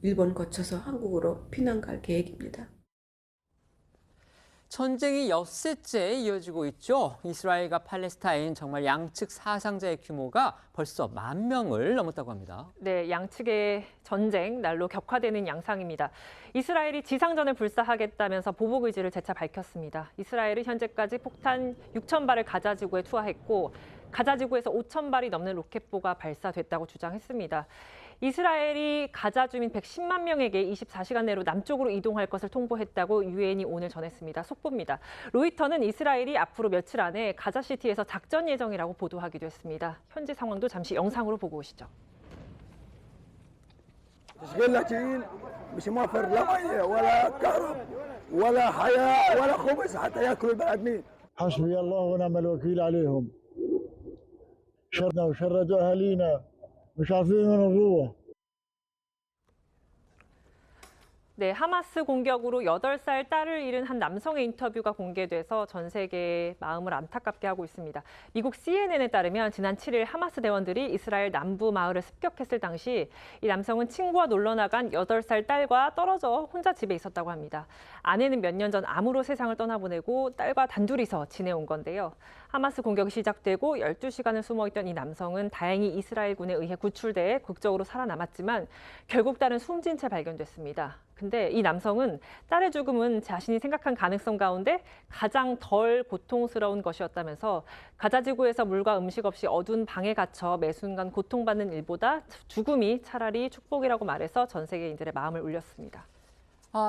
일본 거쳐서 한국으로 피난 갈 계획입니다. 전쟁이 엿새째 이어지고 있죠. 이스라엘과 팔레스타인 정말 양측 사상자의 규모가 벌써 10,000명을 넘었다고 합니다. 네, 양측의 전쟁 날로 격화되는 양상입니다. 이스라엘이 지상전을 불사하겠다면서 보복 의지를 재차 밝혔습니다. 이스라엘은 현재까지 폭탄 6,000발을 가자 지구에 투하했고 가자 지구에서 5,000발이 넘는 로켓포가 발사됐다고 주장했습니다. 이스라엘이 가자 주민 110만 명에게 24시간 내로 남쪽으로 이동할 것을 통보했다고 유엔이 오늘 전했습니다. 속보입니다. 로이터는 이스라엘이 앞으로 며칠 안에 가자시티에서 작전 예정이라고 보도하기도 했습니다. 현지 상황도 잠시 영상으로 보고 오시죠. حسبي الله ونعم الوكيل عليهم شرنا وشردوا اهالينا مش عارفين من الروح. 네, 하마스 공격으로 8살 딸을 잃은 한 남성의 인터뷰가 공개돼서 전 세계의 마음을 안타깝게 하고 있습니다. 미국 CNN에 따르면 지난 7일 하마스 대원들이 이스라엘 남부 마을을 습격했을 당시 이 남성은 친구와 놀러 나간 8살 딸과 떨어져 혼자 집에 있었다고 합니다. 아내는 몇 년 전 암으로 세상을 떠나보내고 딸과 단둘이서 지내온 건데요. 하마스 공격이 시작되고 12시간을 숨어있던 이 남성은 다행히 이스라엘군에 의해 구출돼 극적으로 살아남았지만 결국 딸은 숨진 채 발견됐습니다. 근데 이 남성은 딸의 죽음은 자신이 생각한 가능성 가운데 가장 덜 고통스러운 것이었다면서 가자 지구에서 물과 음식 없이 어두운 방에 갇혀 매 순간 고통받는 일보다 죽음이 차라리 축복이라고 말해서 전 세계인들의 마음을 울렸습니다.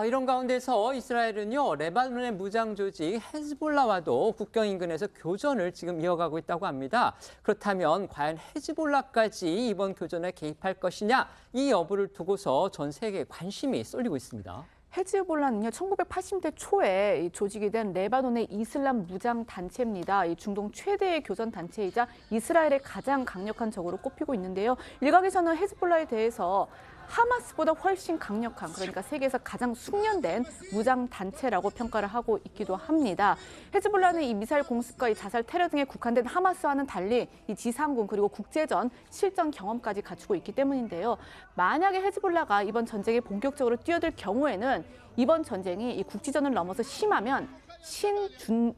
이런 가운데서 이스라엘은요, 레바논의 무장 조직 헤즈볼라와도 국경 인근에서 교전을 지금 이어가고 있다고 합니다. 그렇다면 과연 헤즈볼라까지 이번 교전에 개입할 것이냐, 이 여부를 두고서 전 세계에 관심이 쏠리고 있습니다. 헤즈볼라는요, 1980대 초에 조직이 된 레바논의 이슬람 무장 단체입니다. 이 중동 최대의 교전 단체이자 이스라엘의 가장 강력한 적으로 꼽히고 있는데요. 일각에서는 헤즈볼라에 대해서 하마스보다 훨씬 강력한, 그러니까 세계에서 가장 숙련된 무장 단체라고 평가를 하고 있기도 합니다. 헤즈볼라는 이 미사일 공습과 이 자살 테러 등에 국한된 하마스와는 달리 이 지상군 그리고 국제전 실전 경험까지 갖추고 있기 때문인데요. 만약에 헤즈볼라가 이번 전쟁에 본격적으로 뛰어들 경우에는 이번 전쟁이 이 국지전을 넘어서 심하면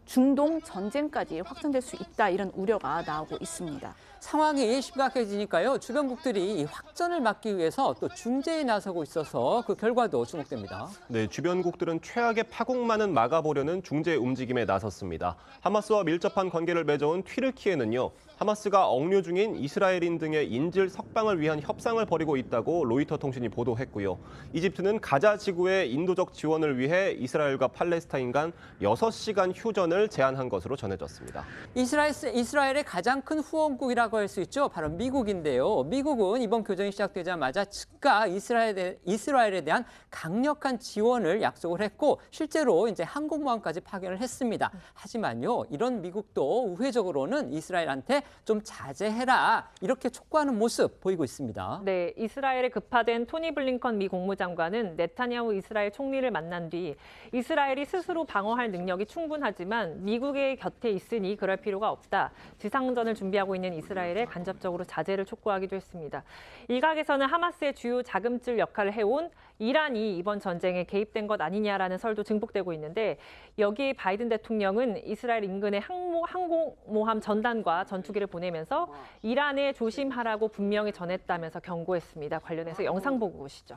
중동 전쟁까지 확전될 수 있다, 이런 우려가 나오고 있습니다. 상황이 심각해지니까요, 주변국들이 이 확전을 막기 위해서 또 중재에 나서고 있어서 그 결과도 주목됩니다. 네, 주변국들은 최악의 파국만은 막아보려는 중재 움직임에 나섰습니다. 하마스와 밀접한 관계를 맺어온 튀르키예는요, 하마스가 억류 중인 이스라엘인 등의 인질 석방을 위한 협상을 벌이고 있다고 로이터 통신이 보도했고요. 이집트는 가자 지구의 인도적 지원을 위해 이스라엘과 팔레스타인 간 6시간 휴전을 제안한 것으로 전해졌습니다. 이스라엘의 가장 큰 후원국이라고 할 수 있죠. 바로 미국인데요. 미국은 이번 교전이 시작되자마자 즉각 이스라엘에 대한 강력한 지원을 약속을 했고 실제로 이제 항공모함까지 파견을 했습니다. 하지만요, 이런 미국도 우회적으로는 이스라엘한테 좀 자제해라, 이렇게 촉구하는 모습 보이고 있습니다. 네, 이스라엘에 급파된 토니 블링컨 미 국무장관은 네타냐후 이스라엘 총리를 만난 뒤 이스라엘이 스스로 방어할 능력 능력이 충분하지만 미국의 곁에 있으니 그럴 필요가 없다. 지상전을 준비하고 있는 이스라엘에 간접적으로 자제를 촉구하기도 했습니다. 일각에서는 하마스의 주요 자금줄 역할을 해온 이란이 이번 전쟁에 개입된 것 아니냐라는 설도 증폭되고 있는데 여기에 바이든 대통령은 이스라엘 인근에 항공모함 전단과 전투기를 보내면서 이란에 조심하라고 분명히 전했다면서 경고했습니다. 관련해서 영상 보고 오시죠.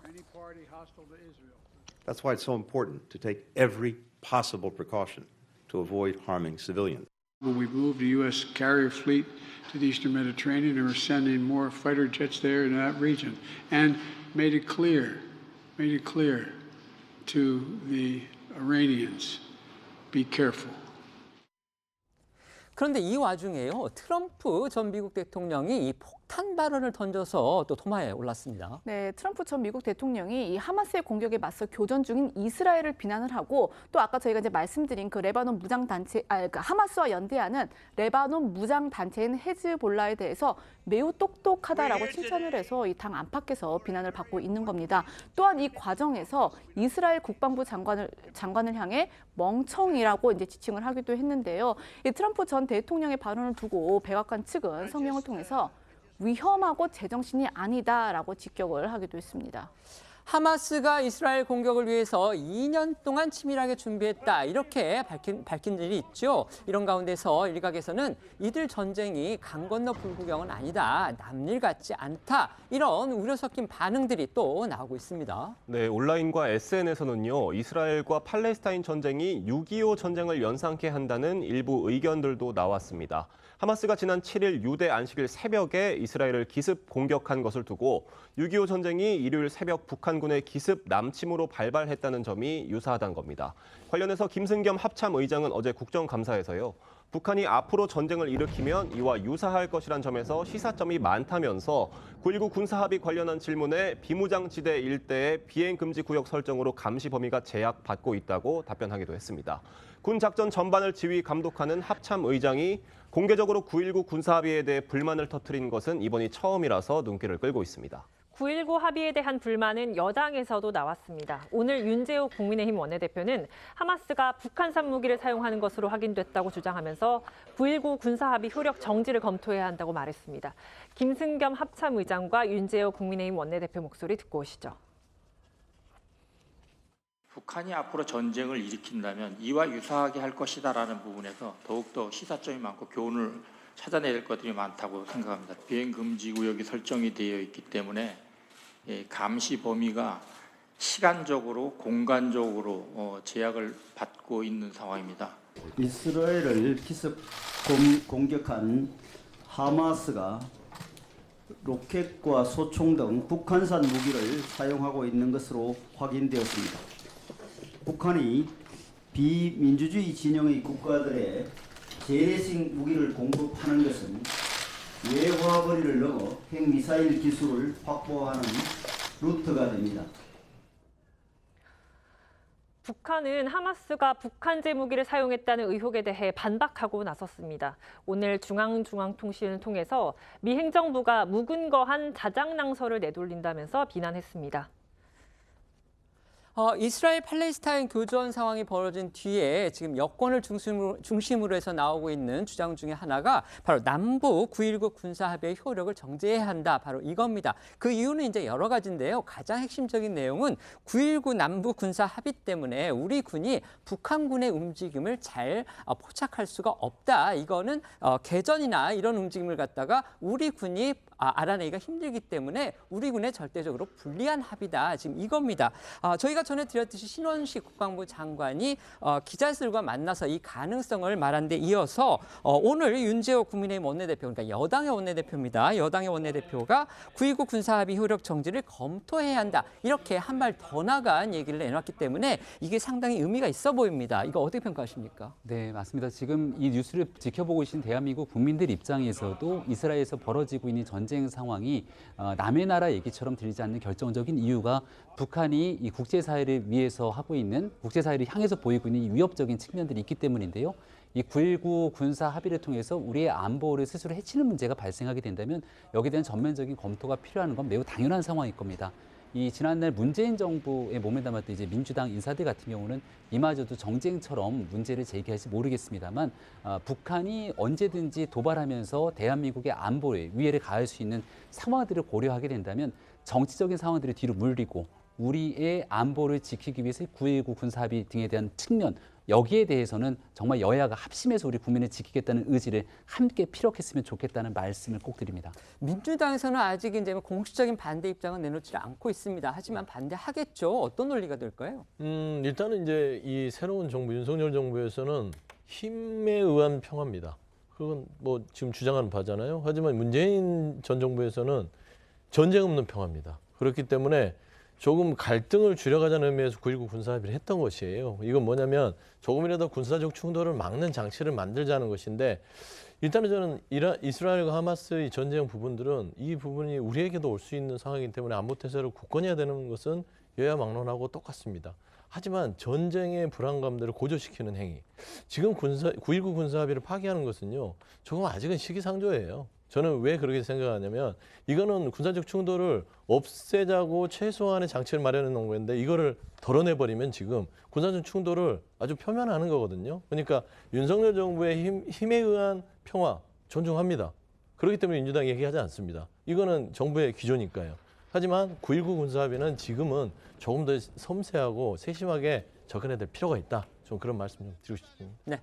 That's why it's so important to take every possible precaution to avoid harming civilians. We've moved the U.S. carrier fleet to the eastern Mediterranean, and we're sending more fighter jets there in that region, and made it clear to the Iranians, be careful. 그런데 이 와중에요, 트럼프 전 미국 대통령이 이 폭탄 발언을 던져서 또 도마에 올랐습니다. 네, 트럼프 전 미국 대통령이 이 하마스의 공격에 맞서 교전 중인 이스라엘을 비난을 하고 또 아까 저희가 이제 말씀드린 그 레바논 무장 단체, 그 하마스와 연대하는 레바논 무장 단체인 헤즈볼라에 대해서 매우 똑똑하다라고 칭찬을 해서 이 당 안팎에서 비난을 받고 있는 겁니다. 또한 이 과정에서 이스라엘 국방부 장관을 향해 멍청이라고 이제 지칭을 하기도 했는데요. 이 트럼프 전 대통령의 발언을 두고 백악관 측은 성명을 통해서 위험하고 제정신이 아니다라고 직격을 하기도 했습니다. 하마스가 이스라엘 공격을 위해서 2년 동안 치밀하게 준비했다 이렇게 밝힌 일이 있죠. 이런 가운데서 일각에서는 이들 전쟁이 강 건너 불구경은 아니다, 남일 같지 않다 이런 우려 섞인 반응들이 또 나오고 있습니다. 네, 온라인과 SNS에서는요, 이스라엘과 팔레스타인 전쟁이 6.25 전쟁을 연상케 한다는 일부 의견들도 나왔습니다. 하마스가 지난 7일 유대 안식일 새벽에 이스라엘을 기습 공격한 것을 두고 6.25 전쟁이 일요일 새벽 북한군의 기습 남침으로 발발했다는 점이 유사하다는 겁니다. 관련해서 김승겸 합참의장은 어제 국정감사에서요, 북한이 앞으로 전쟁을 일으키면 이와 유사할 것이란 점에서 시사점이 많다면서 9.19 군사합의 관련한 질문에 비무장지대 일대의 비행금지 구역 설정으로 감시 범위가 제약받고 있다고 답변하기도 했습니다. 군 작전 전반을 지휘 감독하는 합참의장이 공개적으로 9.19 군사합의에 대해 불만을 터뜨린 것은 이번이 처음이라서 눈길을 끌고 있습니다. 9.19 합의에 대한 불만은 여당에서도 나왔습니다. 오늘 윤재호 국민의힘 원내대표는 하마스가 북한산 무기를 사용하는 것으로 확인됐다고 주장하면서 9.19 군사합의 효력 정지를 검토해야 한다고 말했습니다. 김승겸 합참의장과 윤재호 국민의힘 원내대표 목소리 듣고 오시죠. 북한이 앞으로 전쟁을 일으킨다면 이와 유사하게 할 것이다라는 부분에서 더욱더 시사점이 많고 교훈을 찾아내야 될 것들이 많다고 생각합니다. 비행 금지 구역이 설정이 되어 있기 때문에 감시 범위가 시간적으로 공간적으로 제약을 받고 있는 상황입니다. 이스라엘을 기습 공격한 하마스가 로켓과 소총 등 북한산 무기를 사용하고 있는 것으로 확인되었습니다. 북한이 비민주주의 진영의 국가들의 재래식 무기를 공급하는 것은 외화거리를 넘어 핵미사일 기술을 확보하는 루트가 됩니다. 북한은 하마스가 북한제 무기를 사용했다는 의혹에 대해 반박하고 나섰습니다. 오늘 중앙통신을 통해서 미 행정부가 무근거한 자장낭서를 내돌린다면서 비난했습니다. 이스라엘 팔레스타인 교전 상황이 벌어진 뒤에 지금 여권을 중심으로 해서 나오고 있는 주장 중에 하나가 바로 남부 9.19 군사합의의 효력을 정지해야 한다. 바로 이겁니다. 그 이유는 이제 여러 가지인데요. 가장 핵심적인 내용은 9.19 남부 군사합의 때문에 우리 군이 북한군의 움직임을 잘 포착할 수가 없다. 이거는 개전이나 이런 움직임을 갖다가 우리 군이 알아내기가 힘들기 때문에 우리 군에 절대적으로 불리한 합의다. 지금 이겁니다. 저희가 전에 드렸듯이 신원식 국방부 장관이 기자들과 만나서 이 가능성을 말한 데 이어서 오늘 윤재호 국민의힘 원내대표, 그러니까 여당의 원내대표입니다. 여당의 원내대표가 9.19 군사합의 효력 정지를 검토해야 한다. 이렇게 한 발 더 나간 얘기를 내놨기 때문에 이게 상당히 의미가 있어 보입니다. 이거 어떻게 평가하십니까? 네, 맞습니다. 지금 이 뉴스를 지켜보고 계신 대한민국 국민들 입장에서도 이스라엘에서 벌어지고 있는 전쟁 상황이 남의 나라 얘기처럼 들리지 않는 결정적인 이유가 북한이 이 국제사회를 위해서 하고 있는, 국제사회를 향해서 보이고 있는 이 위협적인 측면들이 있기 때문인데요. 이 9.19 군사 합의를 통해서 우리의 안보를 스스로 해치는 문제가 발생하게 된다면 여기에 대한 전면적인 검토가 필요한 건 매우 당연한 상황일 겁니다. 이 지난날 문재인 정부에 몸을 담았던 이제 민주당 인사들 같은 경우는 이마저도 정쟁처럼 문제를 제기할지 모르겠습니다만 북한이 언제든지 도발하면서 대한민국의 안보에 위해를 가할 수 있는 상황들을 고려하게 된다면 정치적인 상황들이 뒤로 물리고 우리의 안보를 지키기 위해서 9.19 군사합의 등에 대한 측면 여기에 대해서는 정말 여야가 합심해서 우리 국민을 지키겠다는 의지를 함께 피력했으면 좋겠다는 말씀을 꼭 드립니다. 민주당에서는 아직 이제 공식적인 반대 입장은 내놓지 않고 있습니다. 하지만 반대하겠죠. 어떤 논리가 될까요? 일단은 이제 이 새로운 정부, 윤석열 정부에서는 힘에 의한 평화입니다. 그건 뭐 지금 주장하는 바잖아요. 하지만 문재인 전 정부에서는 전쟁 없는 평화입니다. 그렇기 때문에 조금 갈등을 줄여가자는 의미에서 9.19 군사합의를 했던 것이에요. 이건 뭐냐면 조금이라도 군사적 충돌을 막는 장치를 만들자는 것인데 일단은 저는 이스라엘과 하마스의 전쟁 부분들은 이 부분이 우리에게도 올 수 있는 상황이기 때문에 안보태세를 굳건해야 되는 것은 여야 막론하고 똑같습니다. 하지만 전쟁의 불안감들을 고조시키는 행위. 지금 9.19 군사합의를 파기하는 것은요. 조금 아직은 시기상조예요. 저는 왜 그렇게 생각하냐면 이거는 군사적 충돌을 없애자고 최소한의 장치를 마련해 놓은 건데 이거를 덜어내버리면 지금 군사적 충돌을 아주 표면하는 거거든요. 그러니까 윤석열 정부의 힘에 의한 평화 존중합니다. 그렇기 때문에 민주당이 얘기하지 않습니다. 이거는 정부의 기조니까요. 하지만 9.19 군사합의는 지금은 조금 더 섬세하고 세심하게 접근해야 될 필요가 있다. 좀 그런 말씀 좀 드리고 싶습니다. 네.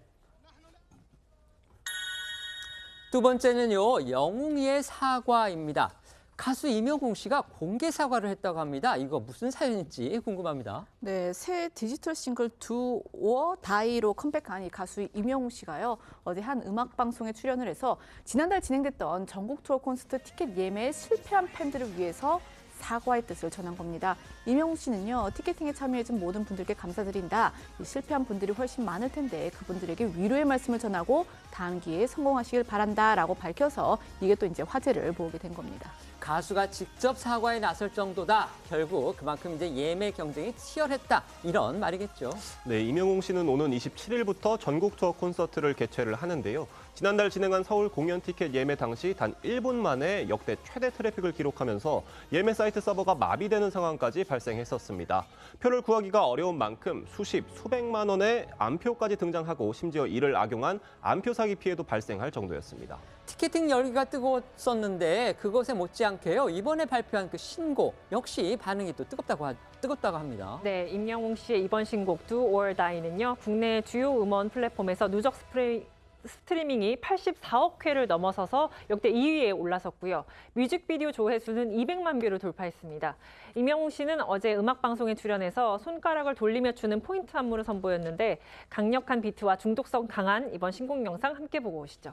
두 번째는요, 영웅이의 사과입니다. 가수 임영웅 씨가 공개 사과를 했다고 합니다. 이거 무슨 사연인지 궁금합니다. 네, 새 디지털 싱글 Do or Die로 컴백한 이 가수 임영웅 씨가요. 어제 한 음악 방송에 출연을 해서 지난달 진행됐던 전국 투어 콘서트 티켓 예매에 실패한 팬들을 위해서 사과의 뜻을 전한 겁니다. 임영웅 씨는요, 티켓팅에 참여해준 모든 분들께 감사드린다. 실패한 분들이 훨씬 많을 텐데 그분들에게 위로의 말씀을 전하고 다음 기회에 성공하시길 바란다라고 밝혀서 이게 또 이제 화제를 모으게 된 겁니다. 가수가 직접 사과에 나설 정도다. 결국 그만큼 이제 예매 경쟁이 치열했다. 이런 말이겠죠. 네, 임영웅 씨는 오는 27일부터 전국 투어 콘서트를 개최를 하는데요. 지난달 진행한 서울 공연 티켓 예매 당시 단 1분 만에 역대 최대 트래픽을 기록하면서 예매 사이트 서버가 마비되는 상황까지 발생했었습니다. 표를 구하기가 어려운 만큼 수백만 원의 암표까지 등장하고 심지어 이를 악용한 암표 사기 피해도 발생할 정도였습니다. 티켓팅 열기가 뜨거웠었는데 그것에 못지않게요. 이번에 발표한 그 신곡 역시 반응이 또 뜨겁다고 합니다. 네, 임영웅 씨의 이번 신곡 Do or Die는요. 국내 주요 음원 플랫폼에서 누적 스트리밍이 84억 회를 넘어서서 역대 2위에 올라섰고요. 뮤직비디오 조회수는 200만 뷰를 돌파했습니다. 임영웅 씨는 어제 음악방송에 출연해서 손가락을 돌리며 추는 포인트 안무를 선보였는데 강력한 비트와 중독성 강한 이번 신곡 영상 함께 보고 오시죠.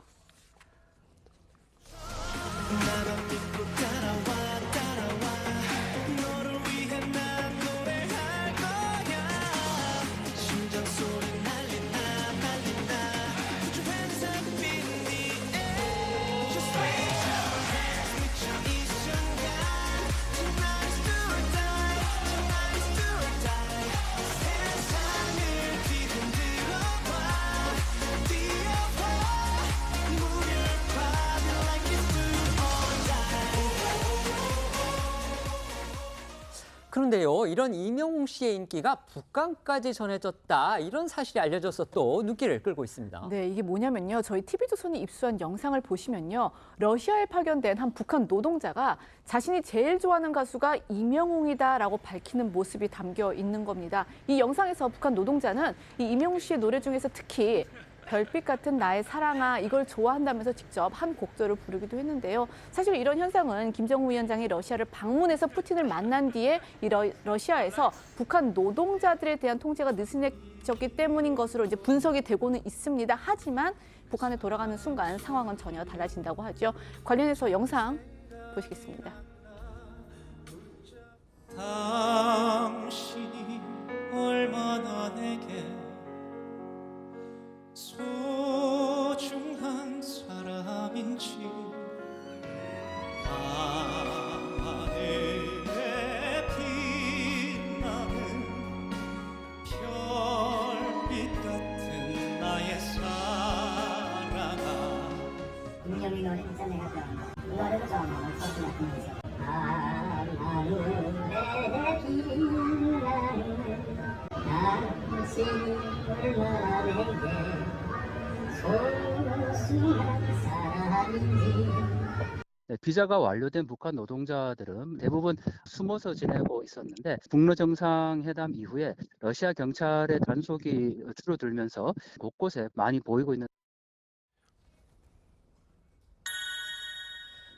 그런데요, 이런 임영웅 씨의 인기가 북한까지 전해졌다. 이런 사실이 알려져서 또 눈길을 끌고 있습니다. 네, 이게 뭐냐면요. 저희 TV조선이 입수한 영상을 보시면요. 러시아에 파견된 한 북한 노동자가 자신이 제일 좋아하는 가수가 임영웅이다라고 밝히는 모습이 담겨 있는 겁니다. 이 영상에서 북한 노동자는 이 임영웅 씨의 노래 중에서 특히 별빛 같은 나의 사랑아 이걸 좋아한다면서 직접 한 곡절을 부르기도 했는데요. 사실 이런 현상은 김정은 위원장이 러시아를 방문해서 푸틴을 만난 뒤에 이 러시아에서 북한 노동자들에 대한 통제가 느슨해졌기 때문인 것으로 이제 분석이 되고는 있습니다. 하지만 북한에 돌아가는 순간 상황은 전혀 달라진다고 하죠. 관련해서 영상 보시겠습니다. 당신이 얼마나 내게 소중한 사람인지 밤하늘에 빛나는 별빛 같은 나의 사랑아 분명히 너를 인사 내가 좋아한다 이 노래도 좋아한다 소중한 하늘에 네, 비자가 완료된 북한 노동자들은 대부분 숨어서 지내고 있었는데 북러 정상회담 이후에 러시아 경찰의 단속이 줄어들면서 곳곳에 많이 보이고 있는.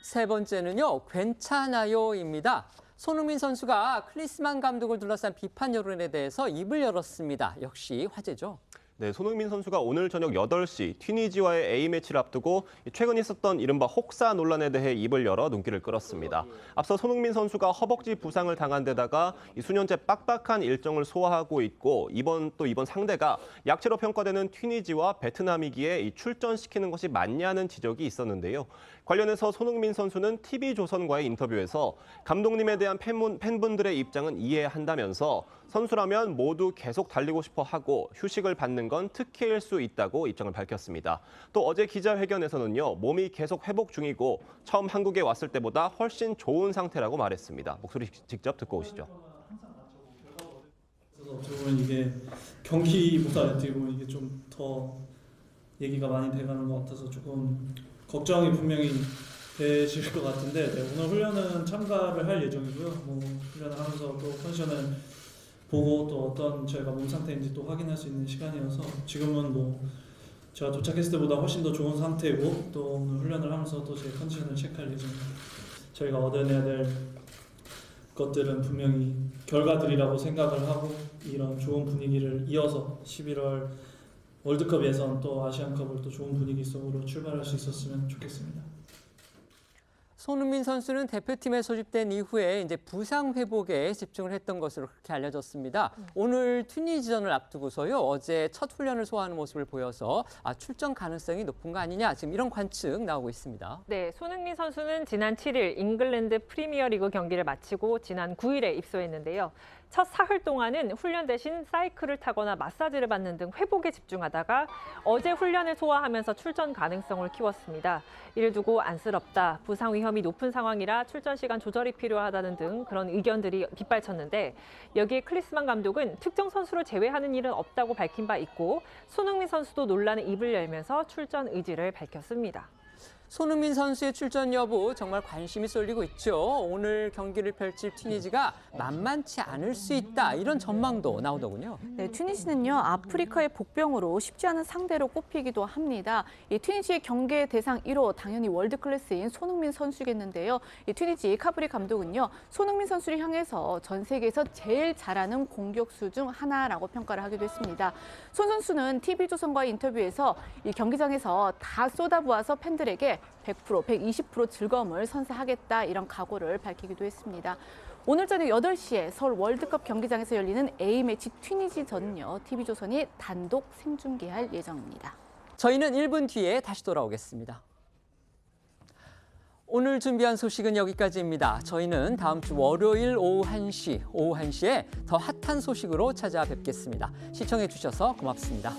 세 번째는요, 괜찮아요입니다. 손흥민 선수가 클리스만 감독을 둘러싼 비판 여론에 대해서 입을 열었습니다. 역시 화제죠. 네, 손흥민 선수가 오늘 저녁 8시 튀니지와의 A매치를 앞두고 최근 있었던 이른바 혹사 논란에 대해 입을 열어 눈길을 끌었습니다. 앞서 손흥민 선수가 허벅지 부상을 당한 데다가 수년째 빡빡한 일정을 소화하고 있고 이번 상대가 약체로 평가되는 튀니지와 베트남이기에 출전시키는 것이 맞냐는 지적이 있었는데요. 관련해서 손흥민 선수는 TV조선과의 인터뷰에서 감독님에 대한 팬분들의 입장은 이해한다면서 선수라면 모두 계속 달리고 싶어 하고 휴식을 받는 건 특혜일 수 있다고 입장을 밝혔습니다. 또 어제 기자회견에서는요, 몸이 계속 회복 중이고 처음 한국에 왔을 때보다 훨씬 좋은 상태라고 말했습니다. 목소리 직접 듣고 오시죠. 어떻게 보면 이게 경기보다 어떻게 보면 이게 좀 더 얘기가 많이 돼가는 것 같아서 조금 걱정이 분명히 되실 것 같은데 네, 오늘 훈련은 참가를 할 예정이고요. 훈련을 하면서 또 컨디션을 보고 또 어떤 저희가 몸 상태인지 또 확인할 수 있는 시간이어서 지금은 제가 도착했을 때보다 훨씬 더 좋은 상태고 또 오늘 훈련을 하면서 또 제 컨디션을 체크할 예정입니다. 저희가 얻어내야 될 것들은 분명히 결과들이라고 생각을 하고 이런 좋은 분위기를 이어서 11월 월드컵 예선 또 아시안컵을 또 좋은 분위기 속으로 출발할 수 있었으면 좋겠습니다. 손흥민 선수는 대표팀에 소집된 이후에 이제 부상 회복에 집중을 했던 것으로 그렇게 알려졌습니다. 오늘 튀니지전을 앞두고서요, 어제 첫 훈련을 소화하는 모습을 보여서 출전 가능성이 높은 거 아니냐, 지금 이런 관측 나오고 있습니다. 네, 손흥민 선수는 지난 7일 잉글랜드 프리미어리그 경기를 마치고 지난 9일에 입소했는데요. 첫 사흘 동안은 훈련 대신 사이클을 타거나 마사지를 받는 등 회복에 집중하다가 어제 훈련을 소화하면서 출전 가능성을 키웠습니다. 이를 두고 안쓰럽다, 부상 위험이 높은 상황이라 출전 시간 조절이 필요하다는 등 그런 의견들이 빗발쳤는데 여기에 클리스만 감독은 특정 선수를 제외하는 일은 없다고 밝힌 바 있고 손흥민 선수도 논란에 입을 열면서 출전 의지를 밝혔습니다. 손흥민 선수의 출전 여부 정말 관심이 쏠리고 있죠. 오늘 경기를 펼칠 튀니지가 만만치 않을 수 있다, 이런 전망도 나오더군요. 네, 튀니지는요, 아프리카의 복병으로 쉽지 않은 상대로 꼽히기도 합니다. 이 튀니지의 경계 대상 1호 당연히 월드 클래스인 손흥민 선수겠는데요. 이 튀니지 카브리 감독은요, 손흥민 선수를 향해서 전 세계에서 제일 잘하는 공격수 중 하나라고 평가를 하기도 했습니다. 손 선수는 TV조선과의 인터뷰에서 이 경기장에서 다 쏟아부어서 팬들에게 100%, 120% 즐거움을 선사하겠다, 이런 각오를 밝히기도 했습니다. 오늘 저녁 8시에 서울 월드컵 경기장에서 열리는 A매치 튀니지전은요, TV조선이 단독 생중계할 예정입니다. 저희는 1분 뒤에 다시 돌아오겠습니다. 오늘 준비한 소식은 여기까지입니다. 저희는 다음 주 월요일 오후 1시에 더 핫한 소식으로 찾아뵙겠습니다. 시청해 주셔서 고맙습니다.